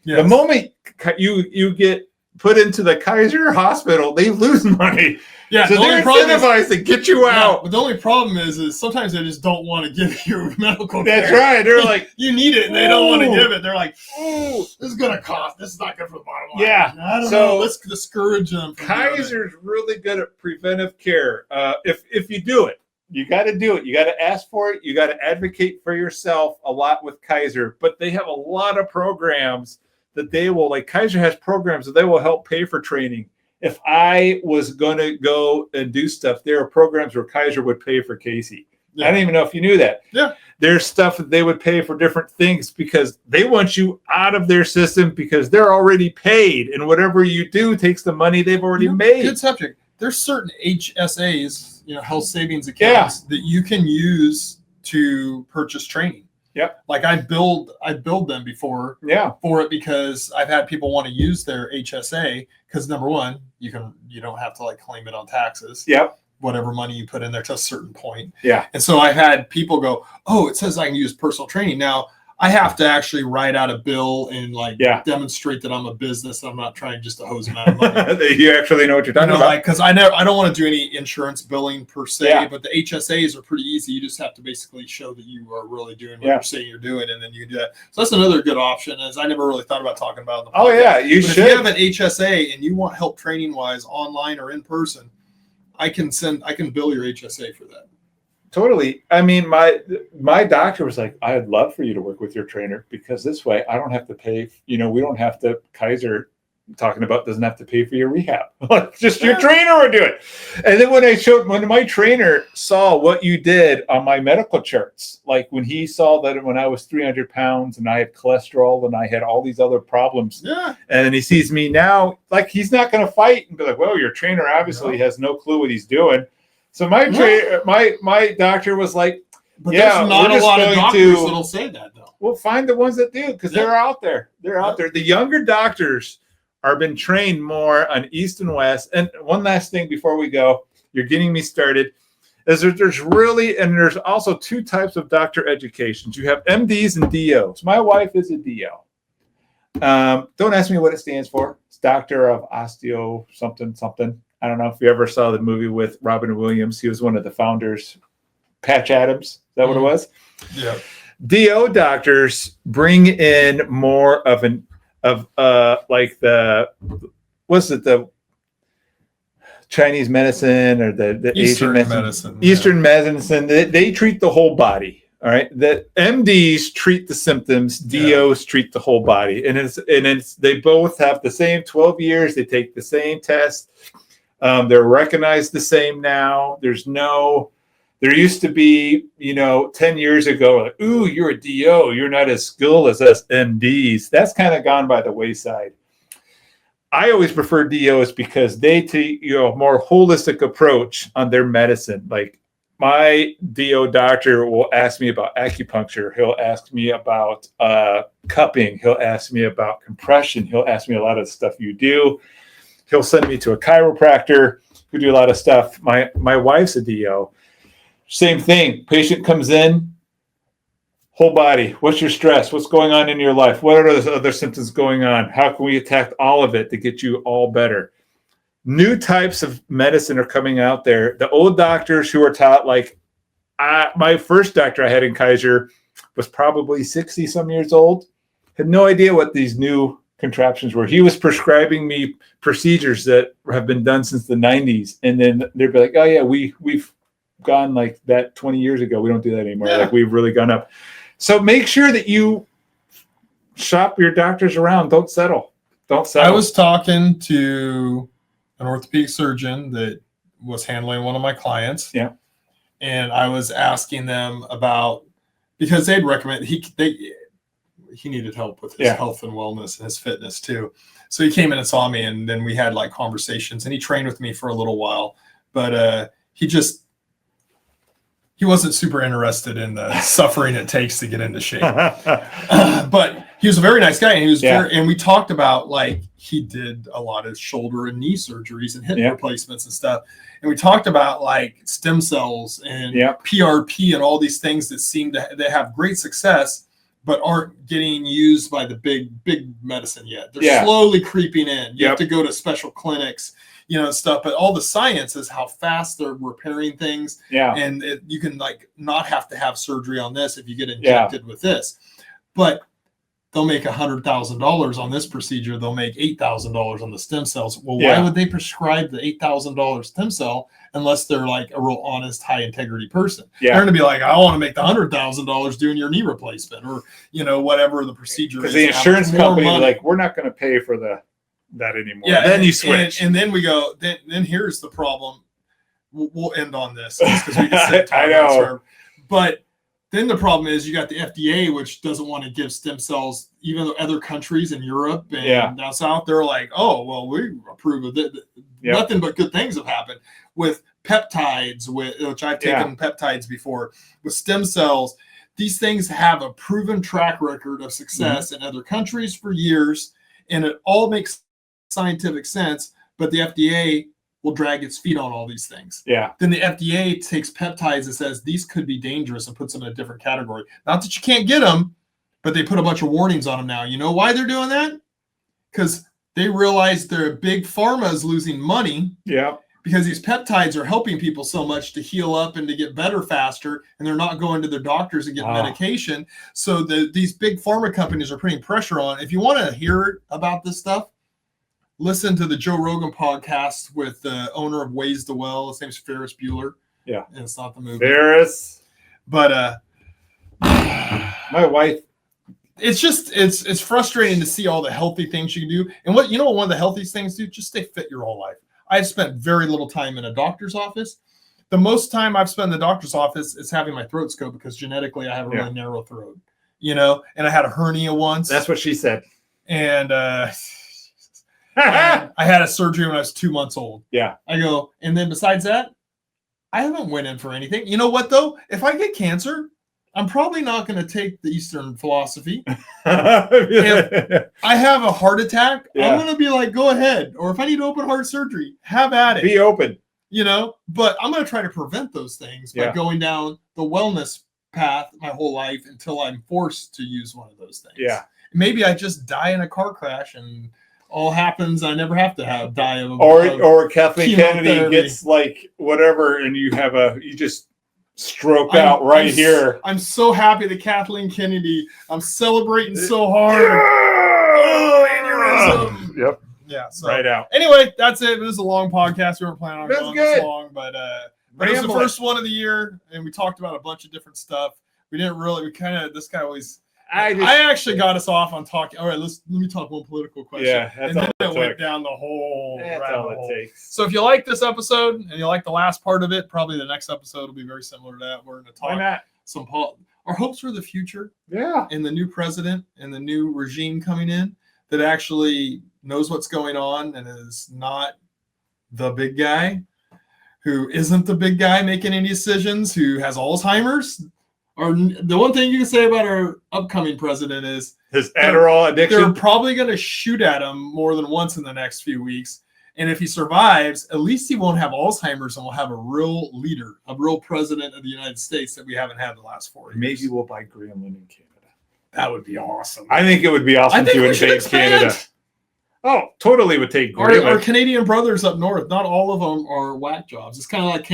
Yes. The moment you get put into the Kaiser hospital, they lose money. Yeah, so they're incentivized to get you out. But the only problem is sometimes they just don't want to give you medical care. That's right. They're like, you need it, and they don't want to give it. They're like, this is going to cost. This is not good for the bottom line. Yeah. I don't know. Let's discourage them. Kaiser's really good at preventive care. If you do it, you got to do it. You got to ask for it. You got to advocate for yourself a lot with Kaiser. But they have a lot of programs that they will, like Kaiser has programs that they will help pay for training. If I was going to go and do stuff, there are programs where Kaiser would pay for Casey. Yeah. I don't even know if you knew that. Yeah. There's stuff that they would pay for different things because they want you out of their system because they're already paid. And whatever you do takes the money they've already made. Good subject. There's certain HSAs, health savings accounts that you can use to purchase training. Yep. Like I billed them before for it because I've had people want to use their HSA because number one, you don't have to like claim it on taxes. Yep. Whatever money you put in there to a certain point. Yeah. And so I've had people go, oh, it says I can use personal training. Now I have to actually write out a bill and demonstrate that I'm a business. I'm not trying just to hose them out of money. You actually know what you're talking about. Because I don't want to do any insurance billing per se, but the HSAs are pretty easy. You just have to basically show that you are really doing what you're saying you're doing, and then you can do that. So that's another good option. As I never really thought about talking about in the podcast. Oh yeah, you should. If you have an HSA and you want help training wise, online or in person, I can bill your HSA for that. Totally. I mean, my doctor was like, I'd love for you to work with your trainer because this way I don't have to pay, we don't have to, Kaiser talking about doesn't have to pay for your rehab. Just your trainer would do it. And then when my trainer saw what you did on my medical charts, like when he saw that when I was 300 pounds and I had cholesterol and I had all these other problems, and then he sees me now, like he's not going to fight and be like, well, your trainer obviously has no clue what he's doing. So my doctor was like, but there's not a lot of doctors that'll say that though. Well, find the ones that do because they're out there. They're out there. The younger doctors are been trained more on East and West. And one last thing before we go, you're getting me started, is there's also 2 types of doctor educations. You have MDs and DOs. My wife is a DO. Don't ask me what it stands for. It's Doctor of Osteo something. I don't know if you ever saw the movie with Robin Williams. He was one of the founders. Patch Adams. Is that what it was? Yeah. DO doctors bring in more of the Chinese medicine or the Eastern Asian medicine. Eastern medicine. They treat the whole body. All right. The MDs treat the symptoms. DOs treat the whole body. And they both have the same 12 years. They take the same test. They're recognized the same now. There used to be, 10 years ago, like, ooh, you're a DO. You're not as skilled as us MDs. That's kind of gone by the wayside. I always prefer DOs because they take, a more holistic approach on their medicine. Like my DO doctor will ask me about acupuncture. He'll ask me about cupping. He'll ask me about compression. He'll ask me a lot of stuff you do. He'll send me to a chiropractor who do a lot of stuff. My wife's a DO. Same thing. Patient comes in, whole body. What's your stress? What's going on in your life? What are those other symptoms going on? How can we attack all of it to get you all better? New types of medicine are coming out there. The old doctors who are taught, like my first doctor I had in Kaiser was probably 60 some years old, had no idea what these new contraptions were. He was prescribing me procedures that have been done since the 90s. And then they'd be like, oh yeah, we've gone like that 20 years ago. We don't do that anymore. Like we've really gone up. So make sure that you shop your doctors around. Don't settle. Don't settle. I was talking to an orthopedic surgeon that was handling one of my clients. Yeah. And I was asking them about, because they'd recommend, he needed help with his health and wellness and his fitness too. So he came in and saw me, and then we had like conversations, and he trained with me for a little while, but he wasn't super interested in the suffering it takes to get into shape. But he was a very nice guy, and he was and we talked about, like, he did a lot of shoulder and knee surgeries and hip replacements and stuff. And we talked about like stem cells and PRP and all these things that seem to they have great success, but aren't getting used by the big medicine yet. They're slowly creeping in. You have to go to special clinics, stuff. But all the science is how fast they're repairing things. Yeah. And you can like not have to have surgery on this if you get injected with this. But they'll make $100,000 on this procedure. They'll make $8,000 on the stem cells. Well, why would they prescribe the $8,000 stem cell unless they're like a real honest, high integrity person? They're going to be like, I want to make the $100,000 doing your knee replacement, or whatever the procedure is. Because the insurance company is like, we're not going to pay for that anymore. Yeah, and then you switch, and then we go. Then here's the problem. We'll end on this because we can sit. I know, but. Then the problem is you got the FDA, which doesn't want to give stem cells, even though other countries in Europe and down south, they're like, oh, well, we approve of it. Nothing but good things have happened with peptides, which I've taken peptides before, with stem cells. These things have a proven track record of success in other countries for years, and it all makes scientific sense, but the FDA will drag its feet on all these things. Yeah. Then the FDA takes peptides and says these could be dangerous and puts them in a different category. Not that you can't get them, but they put a bunch of warnings on them now. You know why they're doing that? Because they realize their big pharma is losing money. Yeah. Because these peptides are helping people so much to heal up and to get better faster, and they're not going to their doctors and getting medication. So these big pharma companies are putting pressure on. If you want to hear about this stuff, listen to the Joe Rogan podcast with the owner of Ways to Well. His name's Ferris Bueller. Yeah. And it's not the movie. Ferris. But my wife. It's frustrating to see all the healthy things you can do. And what one of the healthiest things to do, just stay fit your whole life. I've spent very little time in a doctor's office. The most time I've spent in the doctor's office is having my throat scoped because genetically I have a really narrow throat. And I had a hernia once. That's what she said. And I had a surgery when I was 2 months old. Yeah. I go, and then besides that, I haven't went in for anything. You know what, though? If I get cancer, I'm probably not going to take the Eastern philosophy. If I have a heart attack, I'm going to be like, go ahead. Or if I need open heart surgery, have at it. Be open. But I'm going to try to prevent those things by going down the wellness path my whole life until I'm forced to use one of those things. Yeah. Maybe I just die in a car crash and all happens. I never have to die of or Kathleen Kennedy gets like whatever, and you just stroke out here. I'm so happy that Kathleen Kennedy. I'm celebrating so hard. Aneurysm. Yep. Yeah. So, right out. Anyway, that's it. This is a long podcast. We weren't planning on going this long, but it was the first one of the year, and we talked about a bunch of different stuff. We didn't really. This guy always. I actually got us off on talking. All right, let me talk one political question. Yeah, that's and then it went down the whole rabbit hole. So if you like this episode and you like the last part of it, probably the next episode will be very similar to that. We're going to talk some our hopes for the future. Yeah, and the new president and the new regime coming in that actually knows what's going on and is not the big guy, who isn't the big guy making any decisions, who has Alzheimer's. Or the one thing you can say about our upcoming president is his Adderall addiction. They're probably going to shoot at him more than once in the next few weeks. And if he survives, at least he won't have Alzheimer's and we'll have a real leader, a real president of the United States that we haven't had the last 4 years. Maybe we'll buy Greenland in Canada. That would be awesome. I think it would be awesome to invade Canada. Oh, totally would take Greenland. Our Canadian brothers up north, not all of them are whack jobs. It's kind of like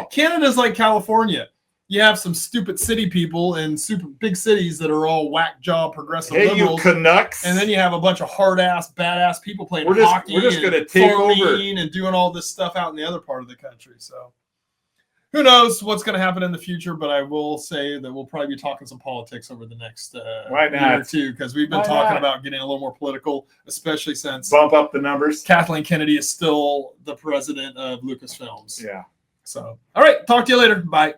Canada's like California. You have some stupid city people in super big cities that are all whack job progressive liberals. You Canucks. And then you have a bunch of hard ass, badass people playing hockey. We're just going to take over and doing all this stuff out in the other part of the country. So who knows what's going to happen in the future, but I will say that we'll probably be talking some politics over the next Why not? year or two, because we've been Why talking not? about getting a little more political, especially since Bump up the numbers. Kathleen Kennedy is still the president of Lucasfilms. Yeah. So, all right. Talk to you later. Bye.